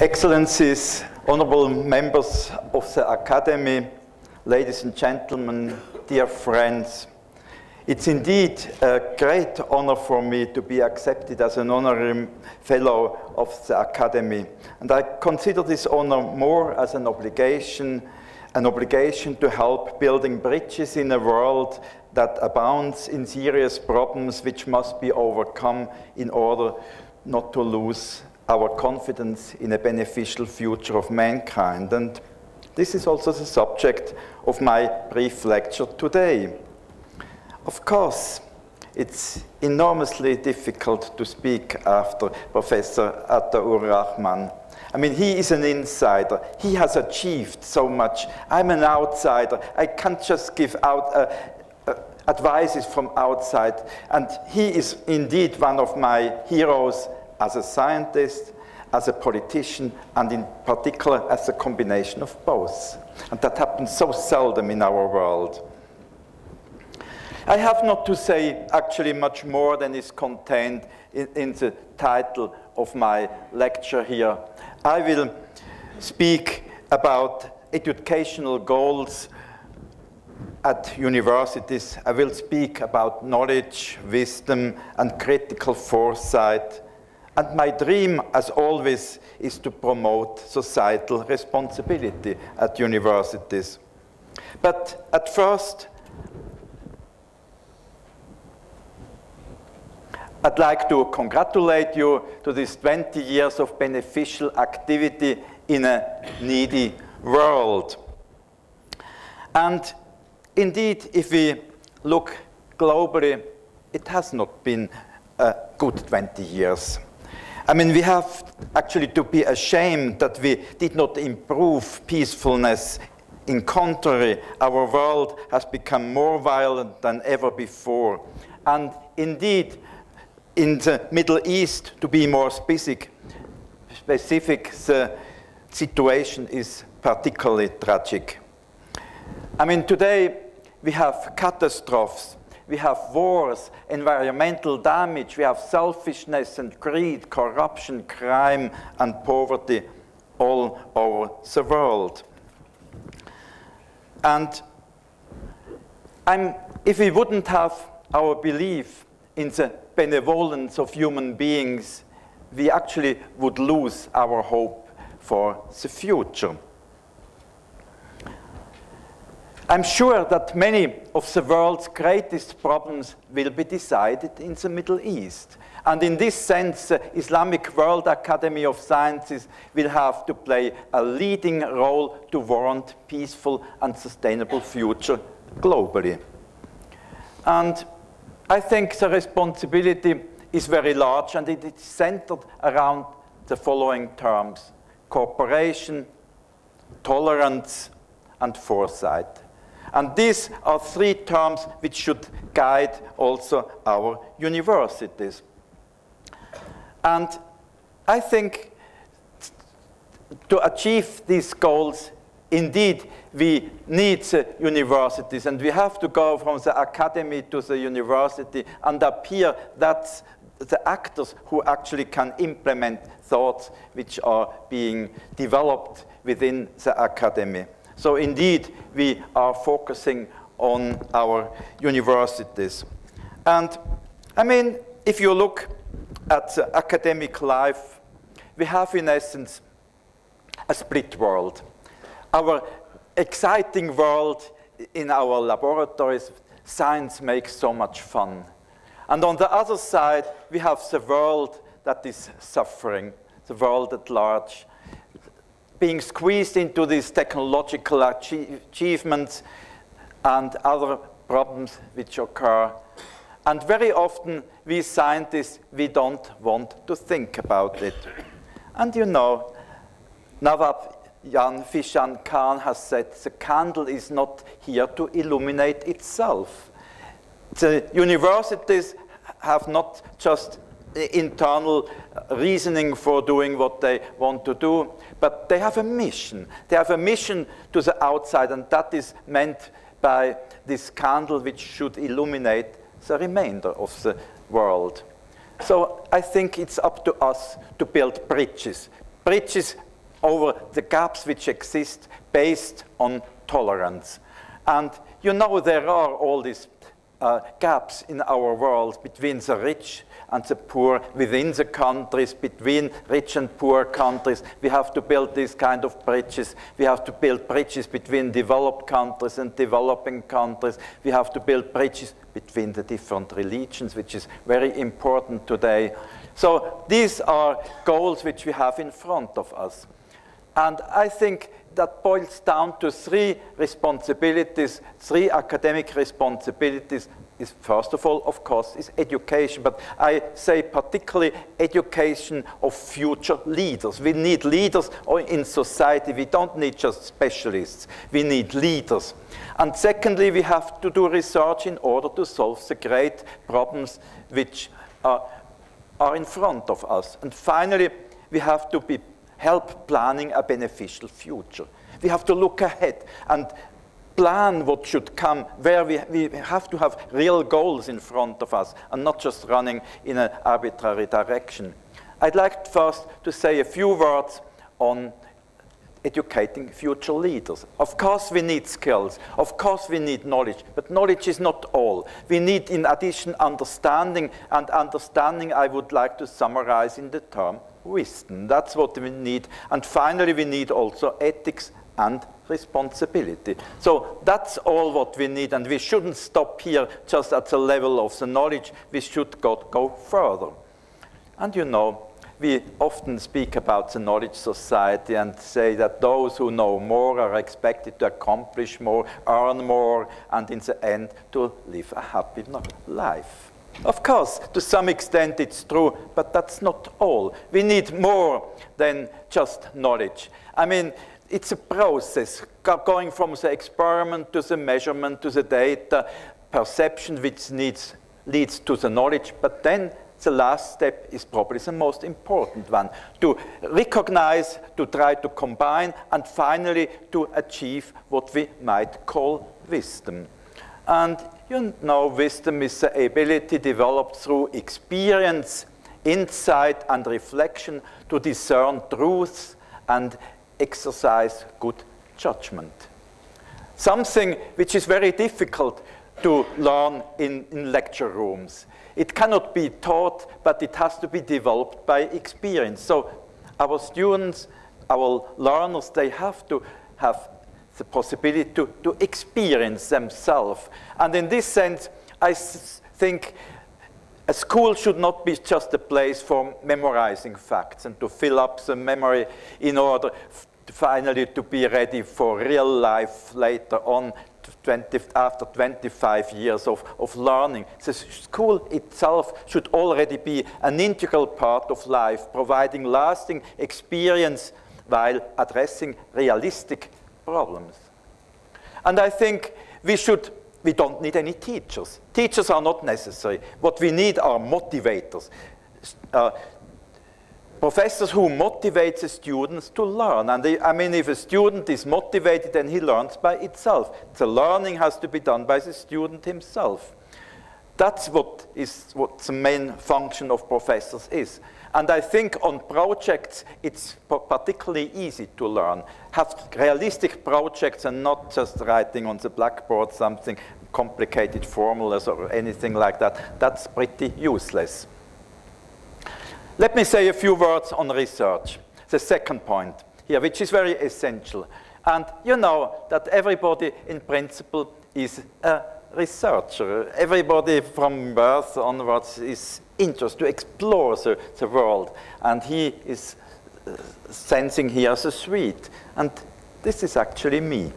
Excellencies, honorable members of the Academy, ladies and gentlemen, dear friends, it's indeed a great honor for me to be accepted as an honorary fellow of the Academy. And I consider this honor more as an obligation to help building bridges in a world that abounds in serious problems which must be overcome in order not to lose our confidence in a beneficial future of mankind. And this is also the subject of my brief lecture today. Of course, it's enormously difficult to speak after Professor Ataur Rahman. I mean, he is an insider. He has achieved so much. I'm an outsider. I can't just give out advices from outside. And he is indeed one of my heroes as a scientist, as a politician, and in particular as a combination of both. And that happens so seldom in our world. I have not to say actually much more than is contained in the title of my lecture here. I will speak about educational goals at universities. I will speak about knowledge, wisdom, and critical foresight. And my dream, as always, is to promote societal responsibility at universities. But at first, I'd like to congratulate you to these 20 years of beneficial activity in a needy world. And indeed, if we look globally, it has not been a good 20 years. I mean, we have actually to be ashamed that we did not improve peacefulness. In contrary, our world has become more violent than ever before. And indeed, in the Middle East, to be more specific, the situation is particularly tragic. I mean, today we have catastrophes. We have wars, environmental damage, we have selfishness and greed, corruption, crime, and poverty all over the world. And if we wouldn't have our belief in the benevolence of human beings, we actually would lose our hope for the future. I'm sure that many of the world's greatest problems will be decided in the Middle East. And in this sense, the Islamic World Academy of Sciences will have to play a leading role to warrant peaceful and sustainable future globally. And I think the responsibility is very large, and it is centered around the following terms: cooperation, tolerance, and foresight. And these are three terms which should guide also our universities. And I think to achieve these goals, indeed, we need the universities, and we have to go from the academy to the university, and up here, that's the actors who actually can implement thoughts which are being developed within the academy. So indeed, we are focusing on our universities. And I mean, if you look at the academic life, we have in essence a split world. Our exciting world in our laboratories, science makes so much fun. And on the other side, we have the world that is suffering, the world at large, being squeezed into these technological achievements and other problems which occur. And very often, we scientists, we don't want to think about it. And you know, Nawab Jan Fishan Khan has said, the candle is not here to illuminate itself. The universities have not just internal reasoning for doing what they want to do, but they have a mission. They have a mission to the outside, and that is meant by this candle which should illuminate the remainder of the world. So I think it's up to us to build bridges. Bridges over the gaps which exist based on tolerance. And you know there are all these gaps in our world between the rich and the poor, within the countries, between rich and poor countries. We have to build these kind of bridges. We have to build bridges between developed countries and developing countries. We have to build bridges between the different religions, which is very important today. So these are goals which we have in front of us. And I think that boils down to three responsibilities, three academic responsibilities. Is first of all, of course, is education. But I say particularly education of future leaders. We need leaders in society. We don't need just specialists. We need leaders. And secondly, we have to do research in order to solve the great problems which are in front of us. And finally, we have to help planning a beneficial future. We have to look ahead and plan what should come, where we have to have real goals in front of us and not just running in an arbitrary direction. I'd like first to say a few words on educating future leaders. Of course we need skills, of course we need knowledge, but knowledge is not all. We need in addition understanding, and understanding I would like to summarize in the term wisdom. That's what we need. And finally we need also ethics and responsibility. So that's all what we need, and we shouldn't stop here just at the level of the knowledge. We should go further. And you know, we often speak about the knowledge society and say that those who know more are expected to accomplish more, earn more, and in the end to live a happy life. Of course, to some extent it's true, but that's not all. We need more than just knowledge. I mean, it's a process, going from the experiment to the measurement to the data, perception which leads to the knowledge, but then the last step is probably the most important one, to recognize, to try to combine, and finally to achieve what we might call wisdom. And you know, wisdom is the ability developed through experience, insight, and reflection to discern truths and exercise good judgment. Something which is very difficult to learn in lecture rooms. It cannot be taught, but it has to be developed by experience. So our students, our learners, they have to have the possibility to experience themselves. And in this sense, I think a school should not be just a place for memorizing facts and to fill up the memory in order finally to be ready for real life later on, after 25 years of learning. The school itself should already be an integral part of life, providing lasting experience while addressing realistic problems. And I think we don't need any teachers. Teachers are not necessary. What we need are motivators. Professors who motivate the students to learn. And I mean, if a student is motivated, then he learns by itself. The learning has to be done by the student himself. That's what the main function of professors is. And I think on projects, it's particularly easy to learn. Have realistic projects and not just writing on the blackboard something, complicated formulas or anything like that. That's pretty useless. Let me say a few words on research, the second point here, which is very essential. And you know that everybody in principle is a researcher. Everybody from birth onwards is interested to explore the world. And he is sensing here the sweet. And this is actually me.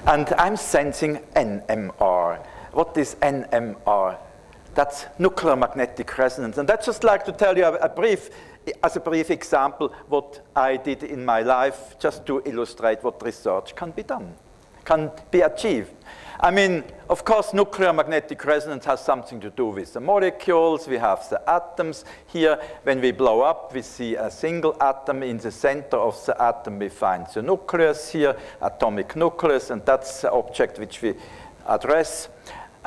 And I'm sensing NMR. What is NMR? That's nuclear magnetic resonance. And I'd just like to tell you as a brief example what I did in my life, just to illustrate what research can be done, can be achieved. I mean, of course, nuclear magnetic resonance has something to do with the molecules. We have the atoms here. When we blow up, we see a single atom. In the center of the atom, we find the nucleus here, atomic nucleus, and that's the object which we address.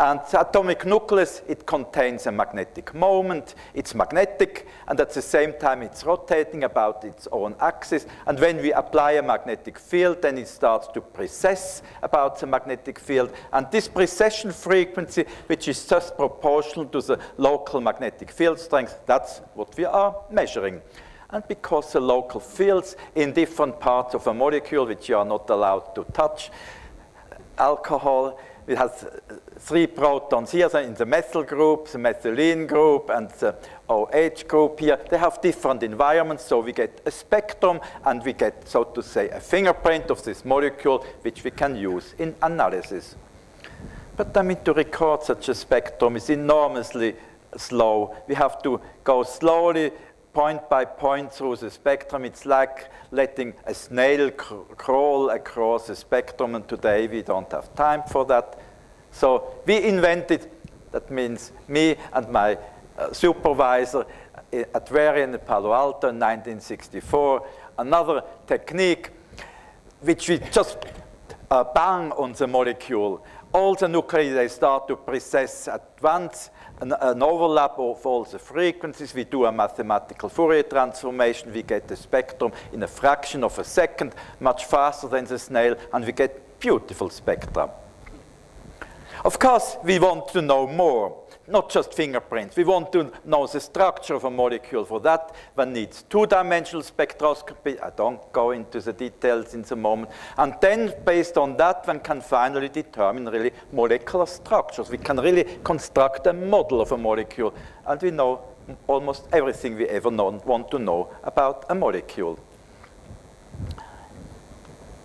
And the atomic nucleus, it contains a magnetic moment. It's magnetic, and at the same time, it's rotating about its own axis. And when we apply a magnetic field, then it starts to precess about the magnetic field. And this precession frequency, which is just proportional to the local magnetic field strength, that's what we are measuring. And because the local fields in different parts of a molecule, which you are not allowed to touch, alcohol, it has 3 protons here in the methyl group, the methylene group, and the OH group here. They have different environments, so we get a spectrum, and we get, so to say, a fingerprint of this molecule, which we can use in analysis. But I mean, to record such a spectrum is enormously slow. We have to go slowly, point by point through the spectrum. It's like letting a snail crawl across the spectrum, and today we don't have time for that. So we invented, that means me and my supervisor at Varian in Palo Alto in 1964, another technique which we just bang on the molecule. All the nuclei, they start to precess at once, an overlap of all the frequencies. We do a mathematical Fourier transformation. We get the spectrum in a fraction of a second, much faster than the snail, and we get beautiful spectra. Of course, we want to know more, not just fingerprints. We want to know the structure of a molecule. For that, one needs 2-dimensional spectroscopy. I don't go into the details in the moment. And then, based on that, one can finally determine really molecular structures. We can really construct a model of a molecule. And we know almost everything we ever want to know about a molecule.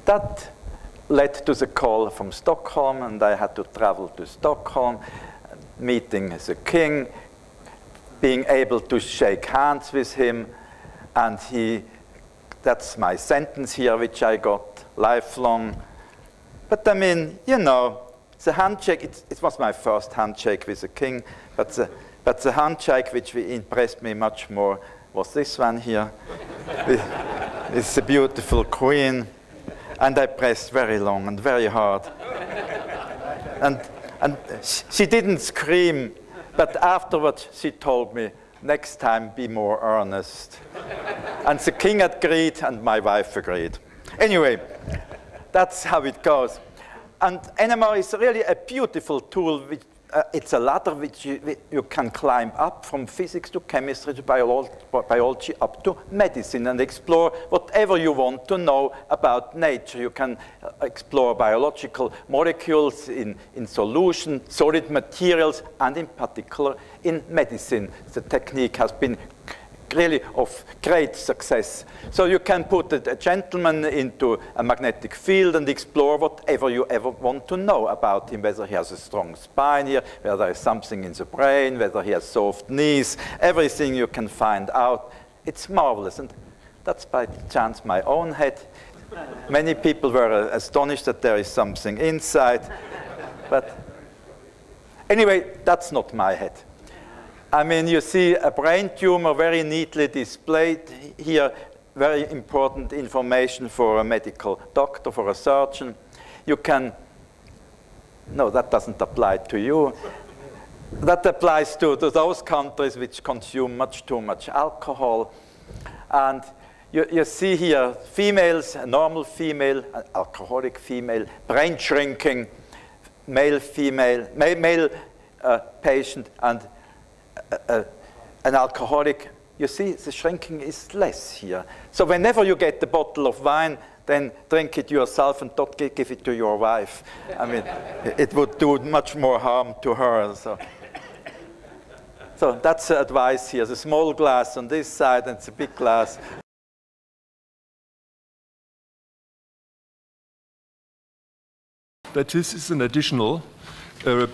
That led to the call from Stockholm, and I had to travel to Stockholm, meeting the king, being able to shake hands with him, and that's my sentence here, which I got lifelong. But I mean, you know, the handshake, it was my first handshake with the king, but the handshake which impressed me much more was this one here, with the beautiful queen. And I pressed very long and very hard. And she didn't scream, but afterwards she told me, next time be more earnest. And the king agreed, and my wife agreed. Anyway, that's how it goes. And NMR is really a beautiful tool. It's a ladder which you can climb up from physics to chemistry to biology up to medicine and explore whatever you want to know about nature. You can explore biological molecules in solution, solid materials, and in particular in medicine. The technique has been really of great success. So you can put a gentleman into a magnetic field and explore whatever you ever want to know about him, whether he has a strong spine here, whether there is something in the brain, whether he has soft knees, everything you can find out. It's marvelous, and that's by chance my own head. Many people were astonished that there is something inside, but anyway, that's not my head. I mean, you see a brain tumor very neatly displayed here, very important information for a medical doctor, for a surgeon. You can, no, that doesn't apply to you. That applies to those countries which consume much too much alcohol. And you see here females, a normal female, an alcoholic female, brain shrinking, male patient, and an alcoholic. You see, the shrinking is less here. So whenever you get the bottle of wine, then drink it yourself and don't give it to your wife. I mean, it would do much more harm to her. So that's the advice here. The small glass on this side and the big glass. That this is an additional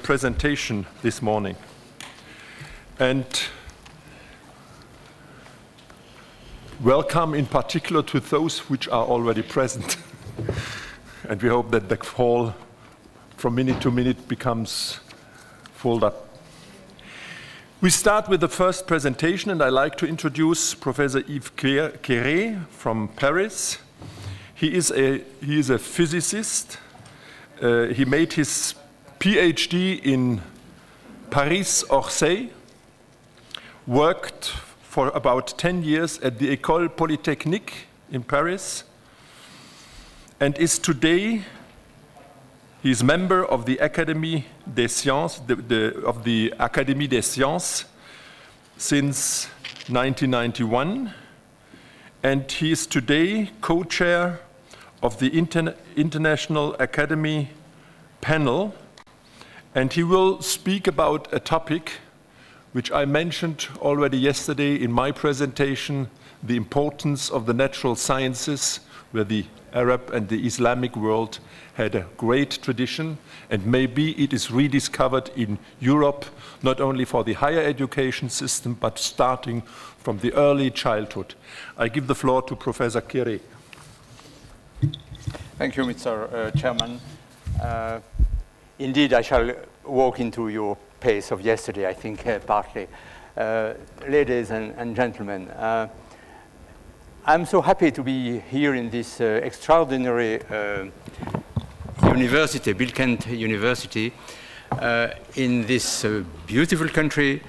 presentation this morning. And welcome in particular to those which are already present. And we hope that the hall from minute to minute becomes filled up. We start with the first presentation, and I'd like to introduce Professor Yves Quéré from Paris. He is a physicist. He made his PhD in Paris-Orsay, worked for about 10 years at the École Polytechnique in Paris, and is today, he is member of the Académie des Sciences, of the Académie des Sciences since 1991, and he is today co-chair of the International Academy panel, and he will speak about a topic which I mentioned already yesterday in my presentation, the importance of the natural sciences, where the Arab and the Islamic world had a great tradition, and maybe it is rediscovered in Europe, not only for the higher education system, but starting from the early childhood. I give the floor to Professor Kiri. Thank you, Mr. Chairman. Indeed, I shall walk into your pace of yesterday, I think, partly. Ladies and gentlemen, I'm so happy to be here in this extraordinary university, Bilkent University, in this beautiful country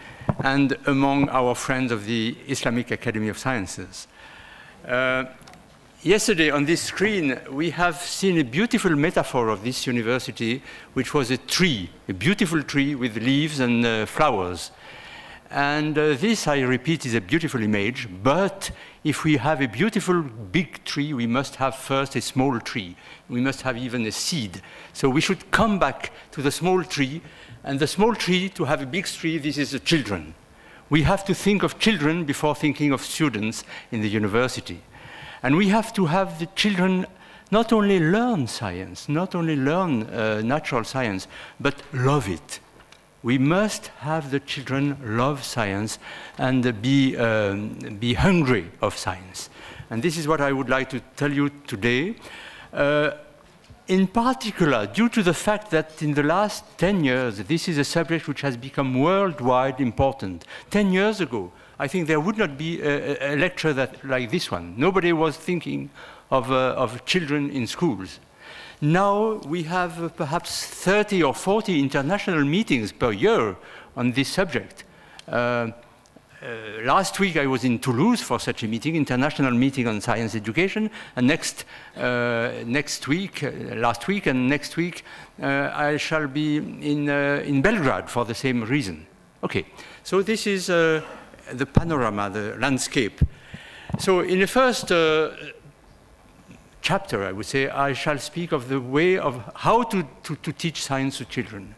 and among our friends of the Islamic Academy of Sciences. Yesterday on this screen, we have seen a beautiful metaphor of this university, which was a tree, a beautiful tree with leaves and flowers. And this, I repeat, is a beautiful image, but if we have a beautiful big tree, we must have first a small tree. We must have even a seed. So we should come back to the small tree, and the small tree, to have a big tree, this is the children. We have to think of children before thinking of students in the university. And we have to have the children not only learn science, not only learn natural science, but love it. We must have the children love science and be hungry of science. And this is what I would like to tell you today. In particular, due to the fact that in the last 10 years, this is a subject which has become worldwide important. 10 years ago, I think there would not be a lecture like this one. Nobody was thinking of children in schools. Now we have perhaps 30 or 40 international meetings per year on this subject. Last week I was in Toulouse for such a meeting, international meeting on science education, and last week and next week I shall be in Belgrade for the same reason. Okay, so this is the panorama, the landscape. So in the first chapter, I would say, I shall speak of the way of how to teach science to children.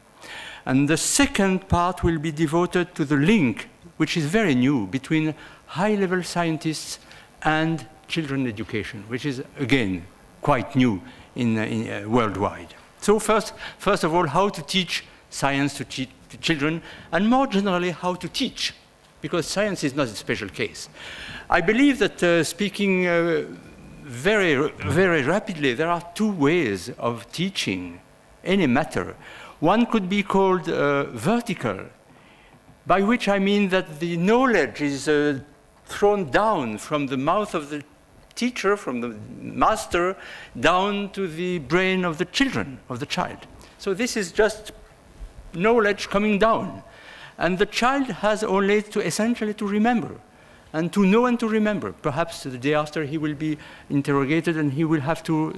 And the second part will be devoted to the link, which is very new, between high-level scientists and children education, which is, again, quite new worldwide. So first of all, how to teach science to children, and more generally, how to teach, because science is not a special case. I believe that speaking very, very rapidly, there are two ways of teaching any matter. One could be called vertical, by which I mean that the knowledge is thrown down from the mouth of the teacher, from the master, down to the brain of the children, of the child. So this is just knowledge coming down. And the child has only to essentially to remember, and to know and to remember. Perhaps the day after he will be interrogated and he will have to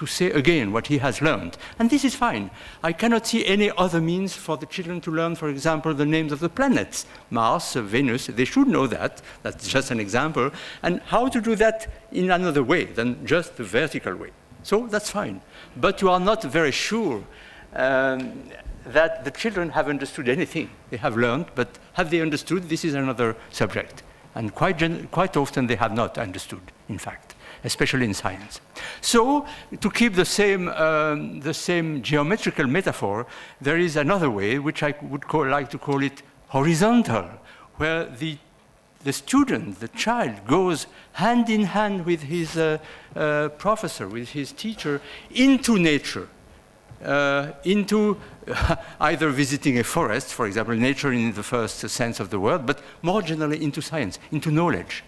say again what he has learned. And this is fine. I cannot see any other means for the children to learn, for example, the names of the planets. Mars, Venus, they should know that. That's just an example. And how to do that in another way than just the vertical way. So that's fine. But you are not very sure that the children have understood anything. They have learned, but have they understood? This is another subject. And quite often they have not understood, in fact, especially in science. So to keep the same geometrical metaphor, there is another way, which I would like to call it horizontal, where the student, the child, goes hand in hand with his professor, with his teacher, into nature. Into either visiting a forest, for example, nature in the first sense of the word, but more generally into science, into knowledge.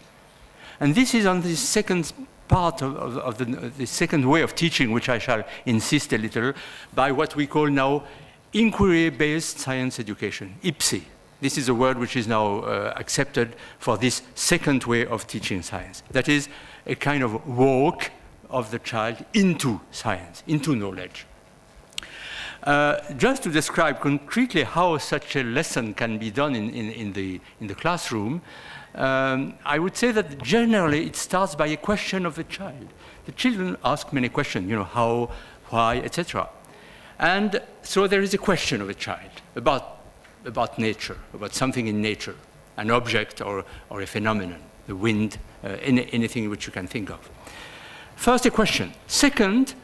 And this is on the second part of the second way of teaching, which I shall insist a little, by what we call now inquiry-based science education, IPSE. This is a word which is now accepted for this second way of teaching science. That is a kind of walk of the child into science, into knowledge. Just to describe concretely how such a lesson can be done in the classroom, I would say that generally it starts by a question of the child. The children ask many questions, you know, how, why, etc. And so there is a question of a child about nature, about something in nature, an object or a phenomenon, the wind, anything which you can think of. First, a question. Second,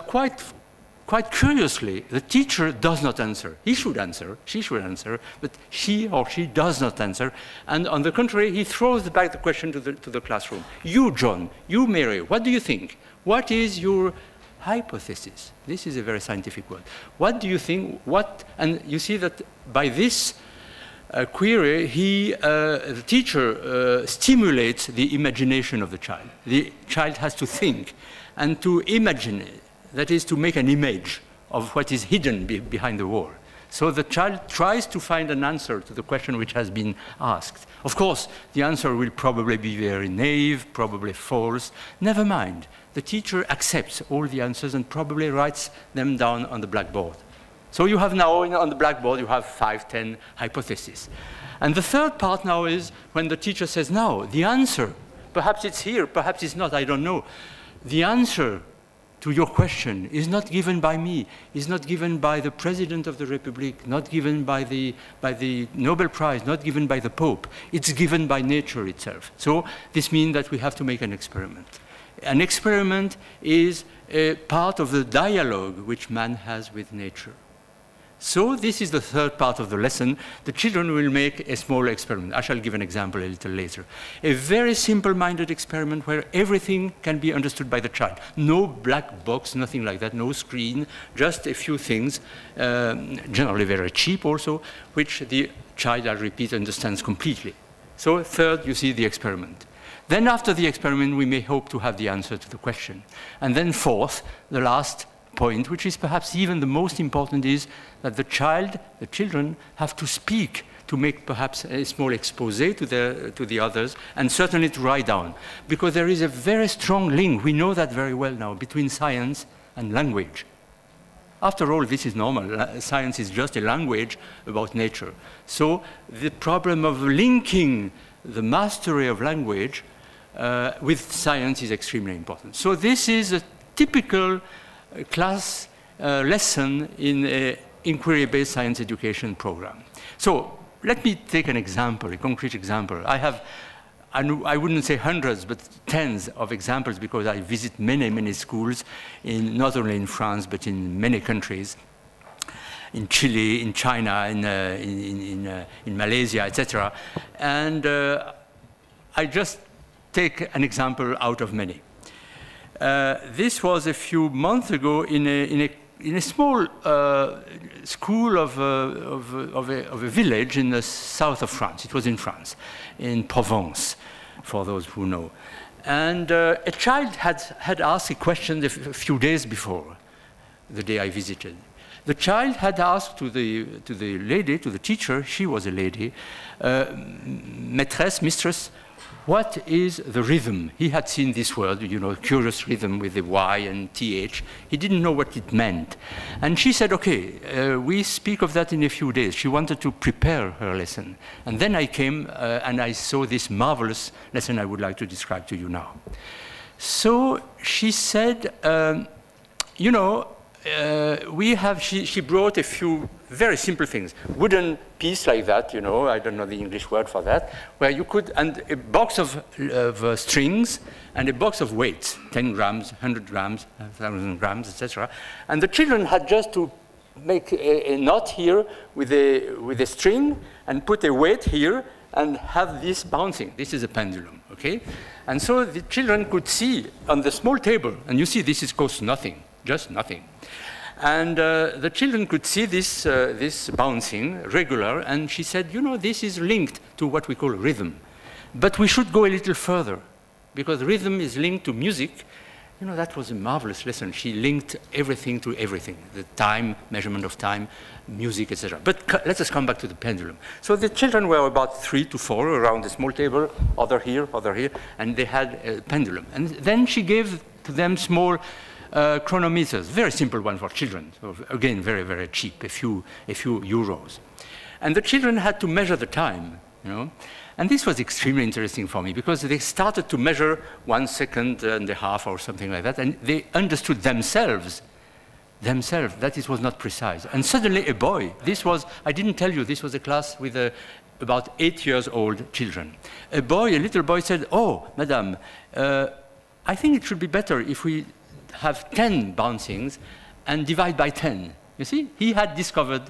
quite curiously, the teacher does not answer. He should answer, she should answer, but he or she does not answer. And on the contrary, he throws back the question to the classroom. You, John, you, Mary, what do you think? What is your hypothesis? This is a very scientific word. What do you think? And you see that by this query, the teacher stimulates the imagination of the child. The child has to think and to imagine it. That is to make an image of what is hidden behind the wall. So the child tries to find an answer to the question which has been asked. Of course, the answer will probably be very naive, probably false. Never mind. The teacher accepts all the answers and probably writes them down on the blackboard. So you have now on the blackboard, you have 5, 10 hypotheses. And the third part now is when the teacher says, now, the answer, perhaps it's here, perhaps it's not, I don't know. The answer to your question is not given by me, is not given by the President of the Republic, not given by the Nobel Prize, not given by the Pope. It's given by nature itself. So this means that we have to make an experiment. An experiment is a part of the dialogue which man has with nature. So this is the third part of the lesson. The children will make a small experiment. I shall give an example a little later. A very simple-minded experiment where everything can be understood by the child. No black box, nothing like that, no screen, just a few things, generally very cheap also, which the child, I repeat, understands completely. So third, you see the experiment. Then after the experiment, we may hope to have the answer to the question. And then fourth, the last point, which is perhaps even the most important, is that the children have to speak, to make perhaps a small expose to the others, and certainly to write down. Because there is a very strong link, we know that very well now, between science and language. After all, this is normal. Science is just a language about nature. So the problem of linking the mastery of language with science is extremely important. So this is a typical class lesson in an inquiry-based science education program. So let me take an example, a concrete example. I wouldn't say hundreds, but tens of examples because I visit many, many schools, not only in France, but in many countries, in Chile, in China, in Malaysia, etc. And I just take an example out of many. This was a few months ago in a small school of a village in the south of France. It was in France, in Provence, for those who know. And a child had asked a question a few days before, the day I visited. The child had asked to the lady, to the teacher, she was a lady, maîtresse, mistress, what is the rhythm? He had seen this word, you know, curious rhythm with the Y and TH. He didn't know what it meant. And she said, okay, we speak of that in a few days. She wanted to prepare her lesson. And then I came and I saw this marvelous lesson I would like to describe to you now. So she said, you know, she brought a few very simple things. Wooden piece like that, you know, I don't know the English word for that, where you could, and a box of strings and a box of weights, 10 grams, 100 grams, 1,000 grams, etc. And the children had just to make a knot here with a string and put a weight here and have this bouncing. This is a pendulum, okay? And so the children could see on the small table, and you see this costs nothing, just nothing. And the children could see this bouncing regular, and she said, you know, this is linked to what we call rhythm. But we should go a little further, because rhythm is linked to music, You know, that was a marvelous lesson. She linked everything to everything, the time, measurement of time, music, etc. But let us come back to the pendulum. So the children were about 3 to 4 around a small table, other here, and they had a pendulum. And then she gave to them small chronometers, very simple one for children. So again, very, very cheap, a few euros. And the children had to measure the time, you know. And this was extremely interesting for me because they started to measure 1.5 seconds or something like that, and they understood themselves that it was not precise. And suddenly a boy, I didn't tell you, this was a class with about 8 years old children. A little boy said, "Oh, madame, I think it should be better if we have 10 bouncings and divide by 10. You see, he had discovered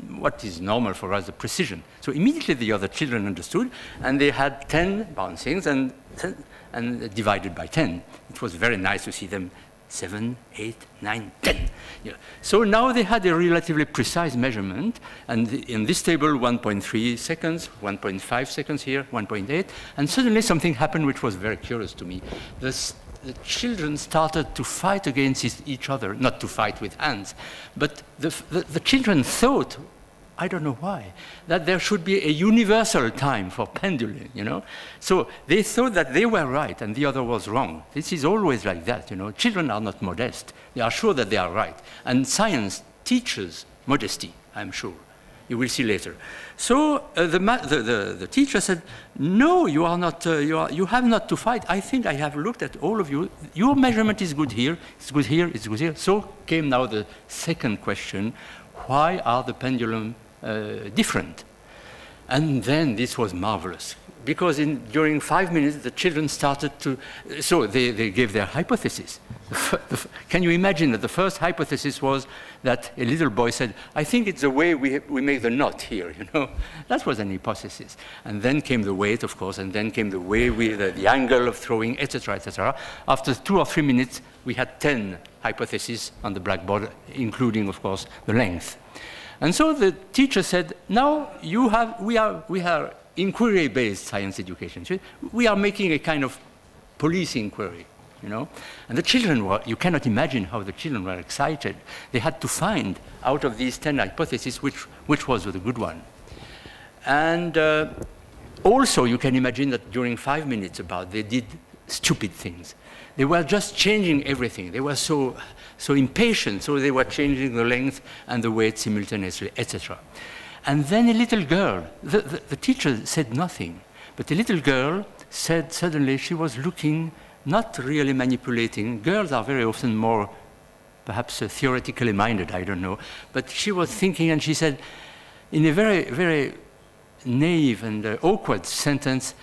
what is normal for us, the precision. So immediately the other children understood, and they had 10 bouncings and divided by 10. It was very nice to see them 7, 8, 9, 10. Yeah. So now they had a relatively precise measurement, and in this table, 1.3 seconds, 1.5 seconds here, 1.8, and suddenly something happened which was very curious to me. The children started to fight against each other, not to fight with hands, but the children thought, I don't know why, that there should be a universal time for pendulum, you know? So they thought that they were right and the other was wrong. This is always like that, you know? Children are not modest. They are sure that they are right. And science teaches modesty, I'm sure. You will see later. So the teacher said, "No, you are not. You have not to fight. I think I have looked at all of you. Your measurement is good here. It's good here. It's good here." So came now the second question: why are the pendulum different? And then this was marvelous because during 5 minutes the children started to. So they gave their hypothesis. Can you imagine that the first hypothesis was that a little boy said, "I think it's the way we make the knot here," you know? That was an hypothesis. And then came the weight, of course, and then came the way with the angle of throwing, etc., etc. After 2 or 3 minutes, we had 10 hypotheses on the blackboard, including, of course, the length. And so the teacher said, "Now we are inquiry-based science education. We are making a kind of police inquiry. You know? And the children you cannot imagine how the children were excited. They had to find out of these 10 hypotheses which was the good one. And also you can imagine that during 5 minutes they did stupid things. They were just changing everything. They were so impatient, so they were changing the length and the weight simultaneously, etc. And then a little girl, the teacher said nothing, but a little girl said suddenly she was looking, not really manipulating. Girls are very often more, perhaps theoretically minded, I don't know. But she was thinking and she said, in a very, very naive and awkward sentence,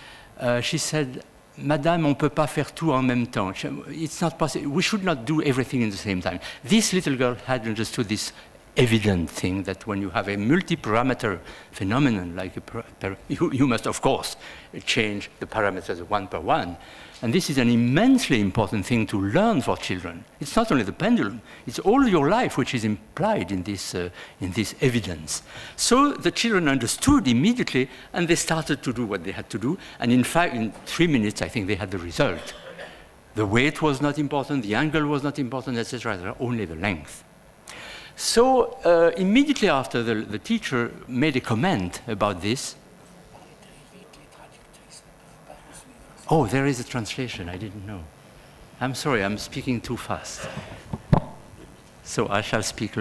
she said, "Madame, on ne peut pas faire tout en même temps. It's not possible. We should not do everything in the same time." This little girl had understood this evident thing that when you have a multi-parameter phenomenon, like you must, of course, change the parameters one per one. And this is an immensely important thing to learn for children. It's not only the pendulum, it's all your life which is implied in this evidence. So the children understood immediately, and they started to do what they had to do. And in fact, in 3 minutes, I think they had the result. The weight was not important, the angle was not important, etc., only the length. So immediately after the teacher made a comment about this. Oh, there is a translation, I didn't know. I'm sorry, I'm speaking too fast. So I shall speak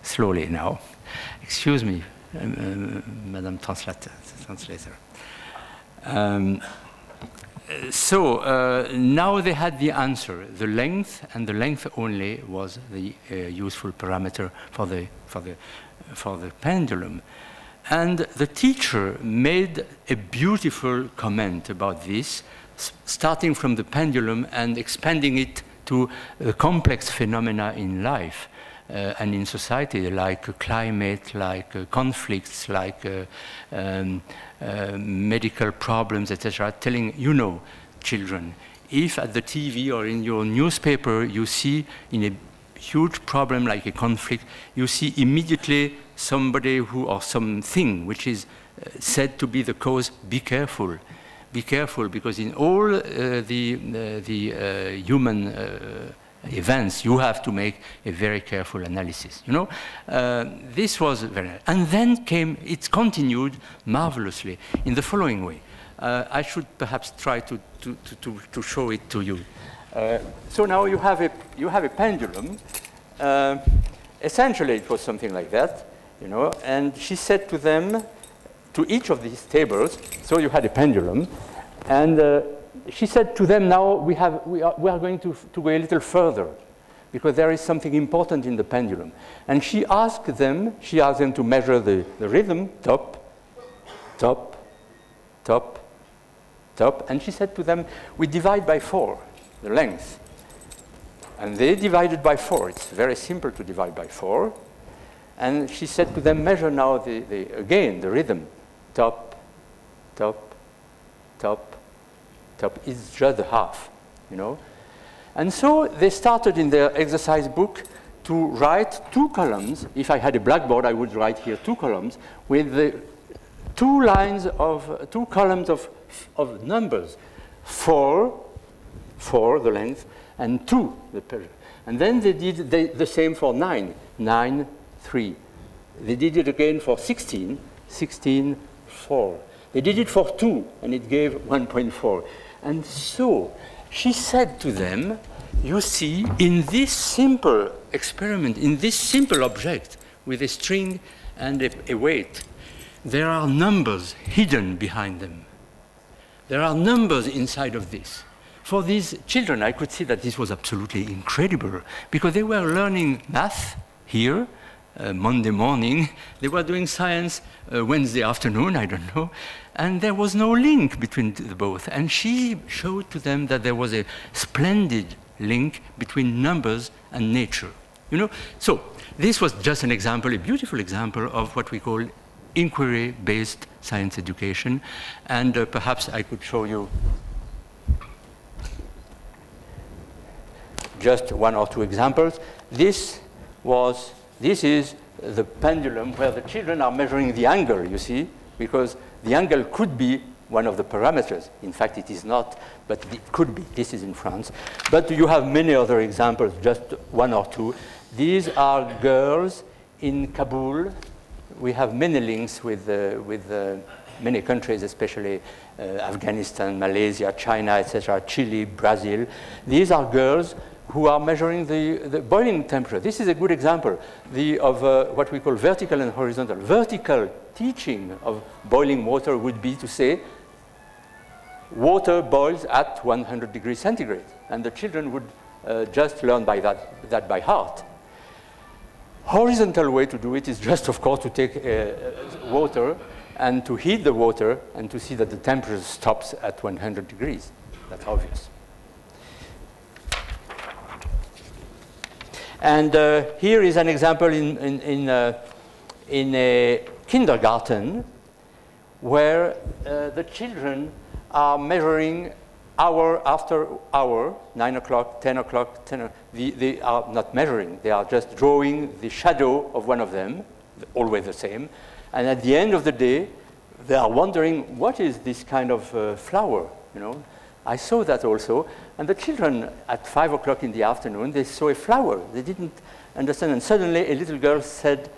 slowly now. Excuse me, Madam Translator. Now they had the answer. The length, and the length only, was the useful parameter for the pendulum. And the teacher made a beautiful comment about this, starting from the pendulum and expanding it to complex phenomena in life and in society, like climate, like conflicts, like medical problems, etc., telling, you know, children, if at the TV or in your newspaper you see in a huge problem like a conflict, you see immediately somebody or something which is said to be the cause, be careful. be careful, because in all human events, you have to make a very careful analysis. You know, this was very, and then it continued marvelously in the following way. I should perhaps try to show it to you. So now you have a pendulum. Essentially, it was something like that, you know. And she said to them, to each of these tables. So you had a pendulum, and she said to them, now we are going to go a little further, because there is something important in the pendulum. And she asked them to measure the rhythm, top, top, top, top. And she said to them, we divide by 4, the length. And they divided by 4. It's very simple to divide by 4. And she said to them, measure now again the rhythm, top, top, top, top. It's just a half, you know. And so they started in their exercise book to write 2 columns. If I had a blackboard, I would write here 2 columns with the 2 columns of numbers. 4, the length, and 2, the pressure. And then they did the same for 9, 9, 3. They did it again for 16, 16, 4. They did it for 2, and it gave 1.4. And so she said to them, you see, in this simple experiment, in this simple object with a string and a weight, there are numbers hidden behind them. There are numbers inside of this. For these children, I could see that this was absolutely incredible, because they were learning math here, Monday morning. They were doing science Wednesday afternoon, I don't know. And there was no link between the both. And she showed to them that there was a splendid link between numbers and nature. You know? So this was just an example, a beautiful example of what we call inquiry-based science education. And perhaps I could show you just 1 or 2 examples. This is the pendulum where the children are measuring the angle, you see, because the angle could be one of the parameters. In fact, it is not, but it could be. This is in France. But you have many other examples, just 1 or 2. These are girls in Kabul. We have many links with many countries, especially Afghanistan, Malaysia, China, etc., Chile, Brazil. These are girls who are measuring the boiling temperature. This is a good example of what we call vertical and horizontal. Vertical teaching of boiling water would be to say, water boils at 100 degrees centigrade, and the children would just learn by that by heart. Horizontal way to do it is just, of course, to take water and to heat the water and to see that the temperature stops at 100 degrees. That's obvious. And here is an example in a kindergarten where the children are measuring hour after hour, 9 o'clock, 10 o'clock, 10. They are not measuring. They are just drawing the shadow of one of them, always the same. And at the end of the day, they are wondering, what is this kind of flower, you know? I saw that also. And the children, at 5 o'clock in the afternoon, they saw a flower. They didn't understand. And suddenly, a little girl said,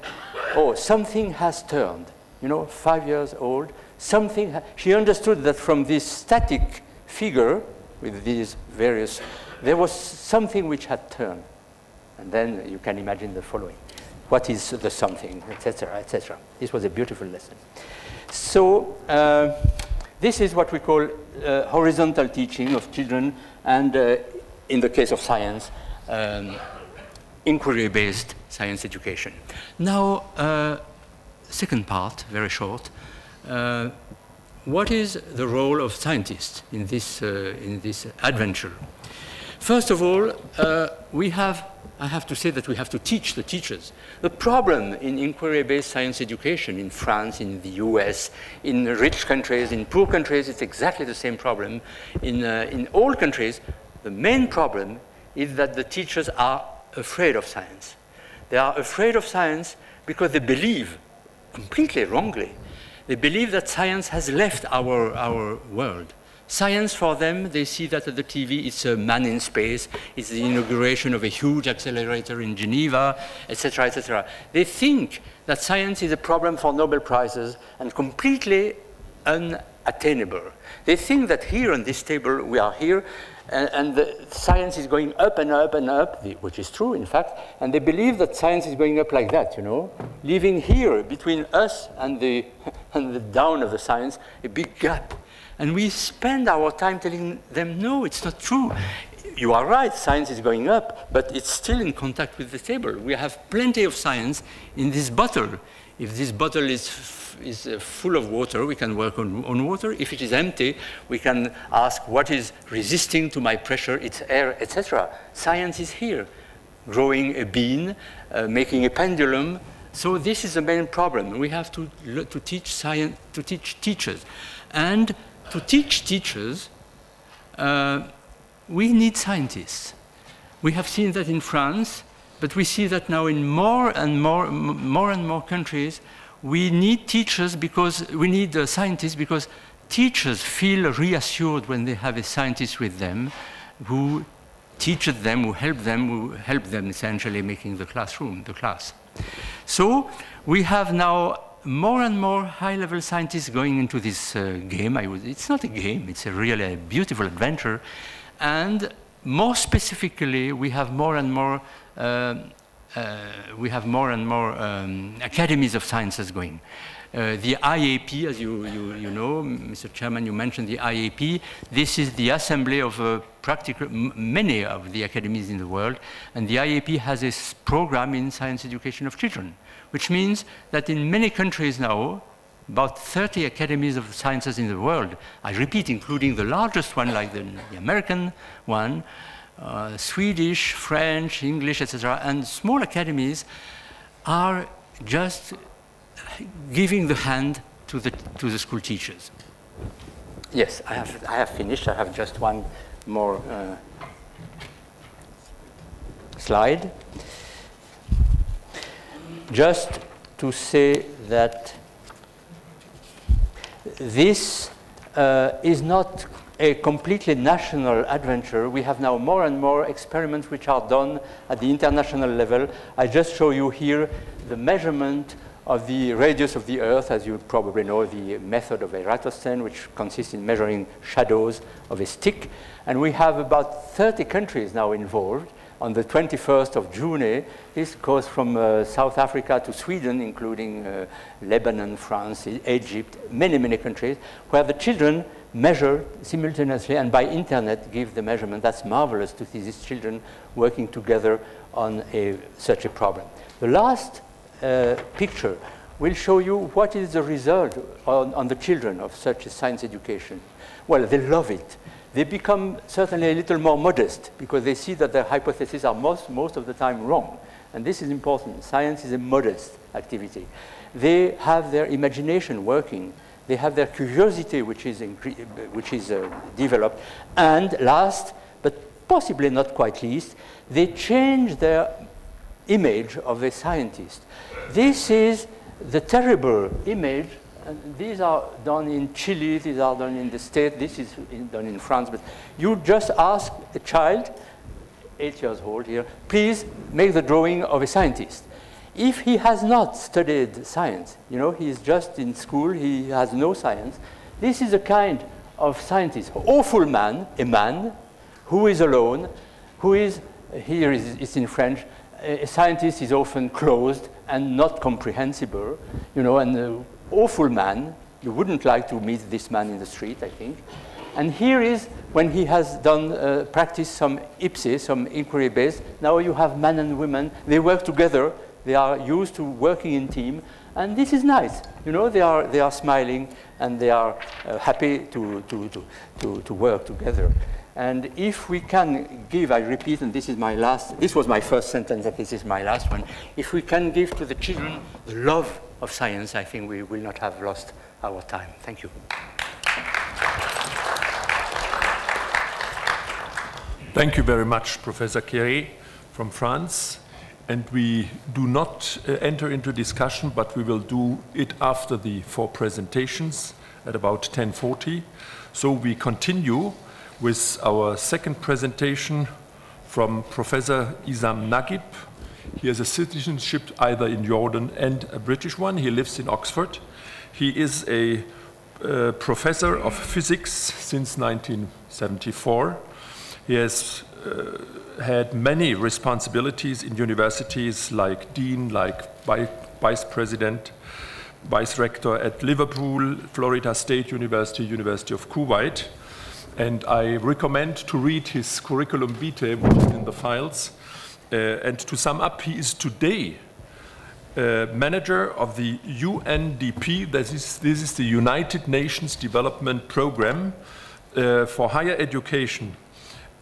oh, something has turned. You know, 5 years old. She understood that from this static figure, with these various, there was something which had turned. And then you can imagine the following. What is the something, etc., etc. This was a beautiful lesson. So this is what we call horizontal teaching of children, and in the case of science, inquiry-based science education. Now, second part, very short. What is the role of scientists in this adventure? First of all, I have to say that we have to teach the teachers. The problem in inquiry-based science education in France, in the US, in rich countries, in poor countries, it's exactly the same problem. In all countries, the main problem is that the teachers are afraid of science. They are afraid of science because they believe, completely wrongly, they believe that science has left our world. Science for them, they see that at the TV, it's a man in space, it's the inauguration of a huge accelerator in Geneva, etc., etc. They think that science is a problem for Nobel Prizes and completely unattainable. They think that here on this table, we are here, and the science is going up and up and up, which is true, in fact, and they believe that science is going up like that, you know, leaving here, between us and the down of the science, a big gap. And we spend our time telling them, no, it's not true. You are right, science is going up, but it's still in contact with the table. We have plenty of science in this bottle. If this bottle is full of water, we can work on water. If it is empty, we can ask what is resisting to my pressure, its air, etc. Science is here, growing a bean, making a pendulum. So this is the main problem. We have to teach science, to teach teachers. And to teach teachers, we need scientists. We have seen that in France, but we see that now in more and more countries. We need teachers because we need scientists because teachers feel reassured when they have a scientist with them who teaches them, who help them essentially making the classroom, the class. So we have now more and more high-level scientists going into this game. It's not a game, it's a really beautiful adventure. And more specifically, we have more and more academies of sciences going. The IAP, as you know, Mr. Chairman, you mentioned the IAP. This is the assembly of many of the academies in the world. And the IAP has a program in science education of children, which means that in many countries now, about 30 academies of sciences in the world, I repeat, including the largest one, like the American one, Swedish, French, English, etc., and small academies are just giving the hand to the school teachers. Yes, I have finished. I have just one more slide. Just to say that this is not a completely national adventure. We have now more and more experiments which are done at the international level. I just show you here the measurement of the radius of the Earth, as you probably know, the method of Eratosthenes, which consists in measuring shadows of a stick. And we have about 30 countries now involved. On the 21st of June, this goes from South Africa to Sweden, including Lebanon, France, Egypt, many countries, where the children measure simultaneously and by internet give the measurement. That's marvelous to see these children working together on such a problem. The last picture will show you what is the result on the children of such a science education. Well, they love it. They become certainly a little more modest because they see that their hypotheses are most of the time wrong. And this is important. Science is a modest activity. They have their imagination working. They have their curiosity, which is developed. And last, but possibly not quite least, they change their image of a scientist. This is the terrible image. And these are done in Chile, these are done in the States, this is done in France. But you just ask a child, 8 years old here, please make the drawing of a scientist. If he has not studied science, you know, he is just in school, he has no science, this is a kind of scientist, awful man, a man who is alone, who is, here it's in French, a scientist is often closed and not comprehensible, you know, and awful man. You wouldn't like to meet this man in the street, I think. And here is when he has done practice some IPSE, some inquiry-based. Now you have men and women. They work together. They are used to working in team. And this is nice. You know, they are smiling and they are happy to work together. And if we can give, I repeat, and this is my last, this was my first sentence, and this is my last one. If we can give to the children the love of science, I think we will not have lost our time. Thank you. Thank you very much, Professor Quéré from France. And we do not enter into discussion, but we will do it after the 4 presentations at about 10:40. So we continue with our second presentation from Professor Isam Naguib. He has a citizenship either in Jordan and a British one. He lives in Oxford. He is a professor of physics since 1974. He has had many responsibilities in universities like dean, like vice president, vice rector at Liverpool, Florida State University, University of Kuwait. And I recommend to read his curriculum vitae, which is in the files. And to sum up, he is today manager of the UNDP, this is the United Nations Development Program for higher education.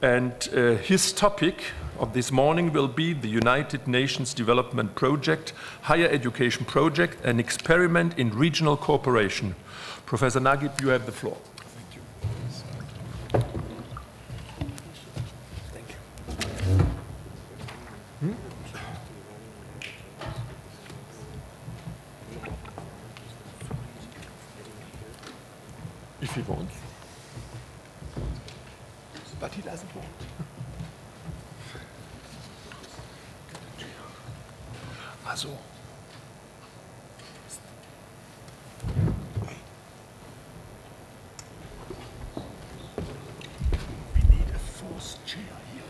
And his topic of this morning will be the United Nations Development Project, Higher Education Project, an experiment in regional cooperation. Professor Naguib, you have the floor. Thank you. Thank you. If he wants. But he doesn't want. Also. We need a fourth chair here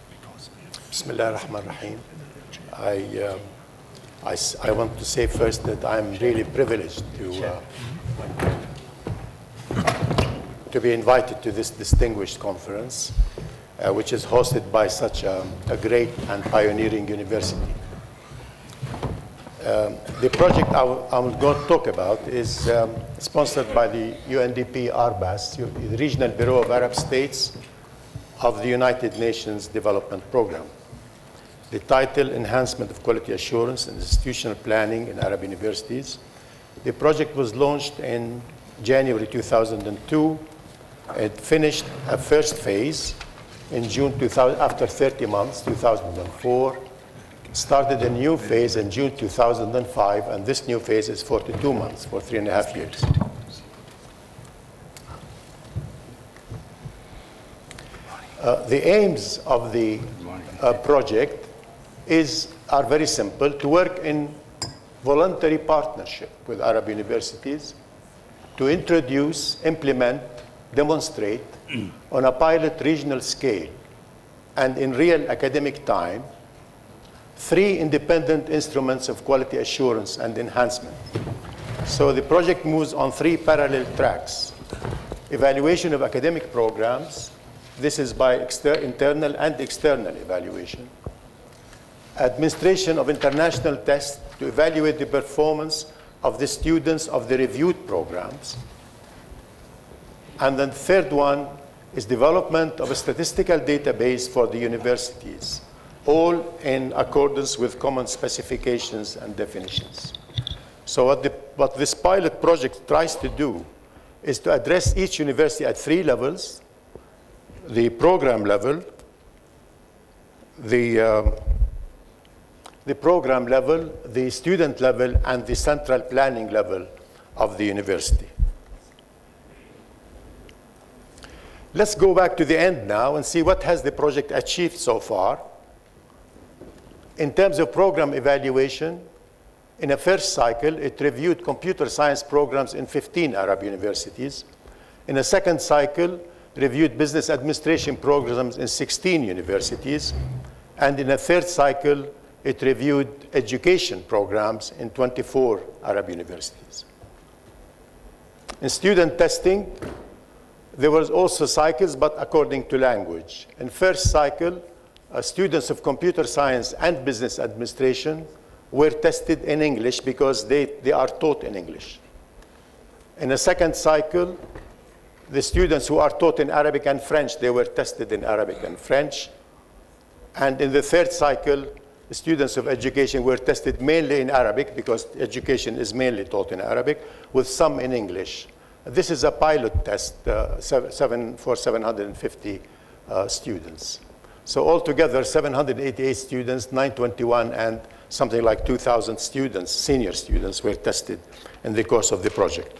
because Bismillah ar-Rahman ar-Rahim. I want to say first that I'm really privileged to be invited to this distinguished conference, which is hosted by such a great and pioneering university. The project I'm going to talk about is sponsored by the UNDP RBAS, the Regional Bureau of Arab States of the United Nations Development Program. The title, Enhancement of Quality Assurance and Institutional Planning in Arab Universities. The project was launched in January 2002. It finished a first phase in June 2000, after 30 months, 2004. Started a new phase in June 2005, and this new phase is 42 months, for 3.5 years. The aims of the project are very simple: to work in voluntary partnership with Arab universities, to introduce, implement, demonstrate on a pilot regional scale and in real academic time 3 independent instruments of quality assurance and enhancement. So the project moves on 3 parallel tracks. Evaluation of academic programs. This is by internal and external evaluation. Administration of international tests to evaluate the performance of the students of the reviewed programs. And then the third one is development of a statistical database for the universities, all in accordance with common specifications and definitions. So what this pilot project tries to do is to address each university at 3 levels: the program level, the program level, the student level, and the central planning level of the university. Let's go back to the end now and see what has the project achieved so far. In terms of program evaluation, in a first cycle, it reviewed computer science programs in 15 Arab universities. In a second cycle, reviewed business administration programs in 16 universities. And in a third cycle, it reviewed education programs in 24 Arab universities. In student testing, there was also cycles, but according to language. In first cycle, students of computer science and business administration were tested in English because they are taught in English. In a second cycle, the students who are taught in Arabic and French, they were tested in Arabic and French. And in the third cycle, the students of education were tested mainly in Arabic because education is mainly taught in Arabic, with some in English. This is a pilot test for 750 students. So altogether, 788 students, 921, and something like 2,000 students, senior students, were tested in the course of the project.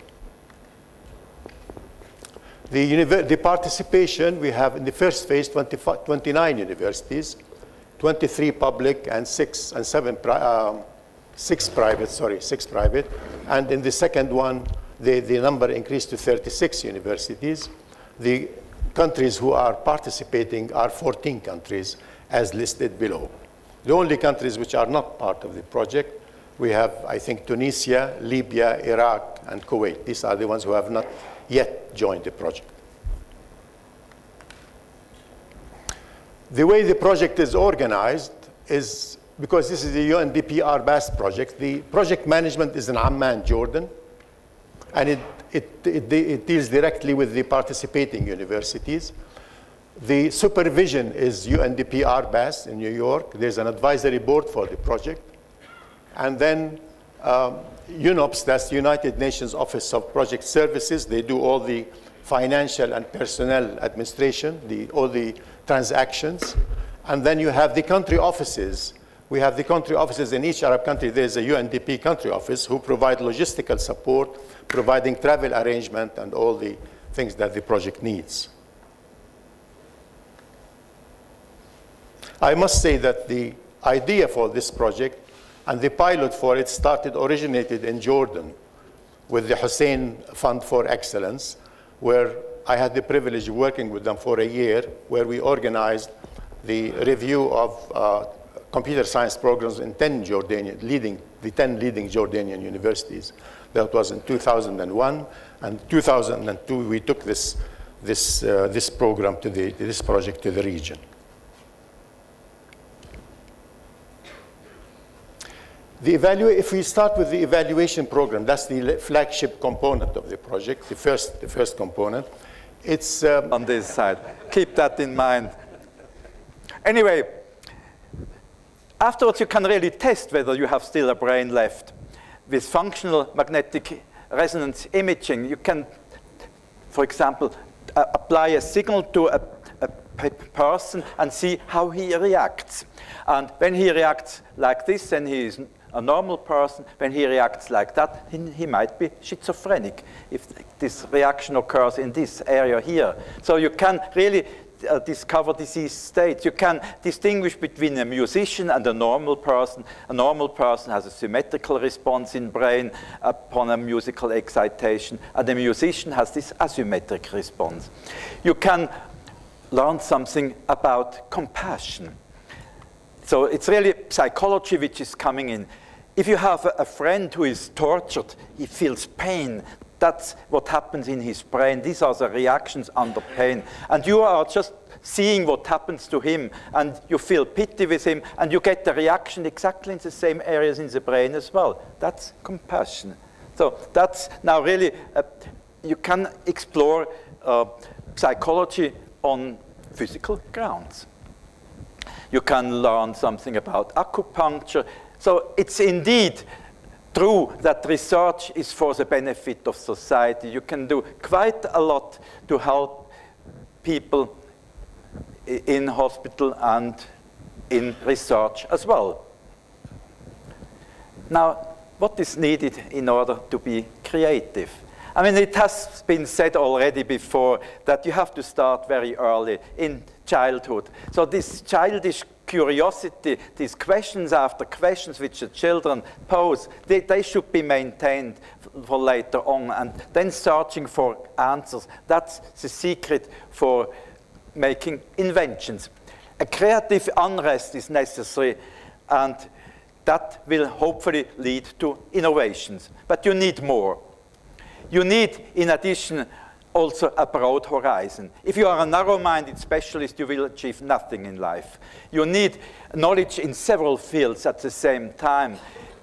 The participation, we have in the first phase 29 universities, 23 public and six private. And in the second one, the number increased to 36 universities. The countries who are participating are 14 countries, as listed below. The only countries which are not part of the project, we have, I think, Tunisia, Libya, Iraq, and Kuwait. These are the ones who have not yet joined the project. The way the project is organized is, because this is the UNDP RBAS project, the project management is in Amman, Jordan, and it deals directly with the participating universities. The supervision is UNDP RBAS in New York. There's an advisory board for the project. And then UNOPS, that's the United Nations Office of Project Services. They do all the financial and personnel administration, all the transactions. And then you have the country offices. We have the country offices in each Arab country. There's a UNDP country office who provide logistical support, providing travel arrangement and all the things that the project needs. I must say that the idea for this project and the pilot for it originated in Jordan with the Hussein Fund for Excellence, where I had the privilege of working with them for a year, where we organized the review of computer science programs in 10 Jordanian, the 10 leading Jordanian universities. That was in 2001, and 2002 we took this program this project to the region. If we start with the evaluation program, that's the flagship component of the project, the first component. It's on this side. Keep that in mind. Anyway, afterwards you can really test whether you have still a brain left. With functional magnetic resonance imaging, you can, for example, apply a signal to a person and see how he reacts. And when he reacts like this, then he is a normal person. When he reacts like that, he might be schizophrenic if this reaction occurs in this area here. So you can really discover disease states. You can distinguish between a musician and a normal person. A normal person has a symmetrical response in brain upon a musical excitation, and a musician has this asymmetric response. You can learn something about compassion. So it's really psychology which is coming in. If you have a friend who is tortured, he feels pain. That's what happens in his brain. These are the reactions under pain. And you are just seeing what happens to him, and you feel pity with him, and you get the reaction exactly in the same areas in the brain as well. That's compassion. So that's now really, you can explore psychology on physical grounds. You can learn something about acupuncture. So it's indeed true that research is for the benefit of society. You can do quite a lot to help people in hospital and in research as well. Now, what is needed in order to be creative? I mean, it has been said already before that you have to start very early in childhood. So this childish curiosity, these questions after questions which the children pose, they should be maintained for later on, and then searching for answers. That's the secret for making inventions. A creative unrest is necessary, and that will hopefully lead to innovations. But you need more. You need, in addition, also a broad horizon. If you are a narrow-minded specialist, you will achieve nothing in life. You need knowledge in several fields at the same time.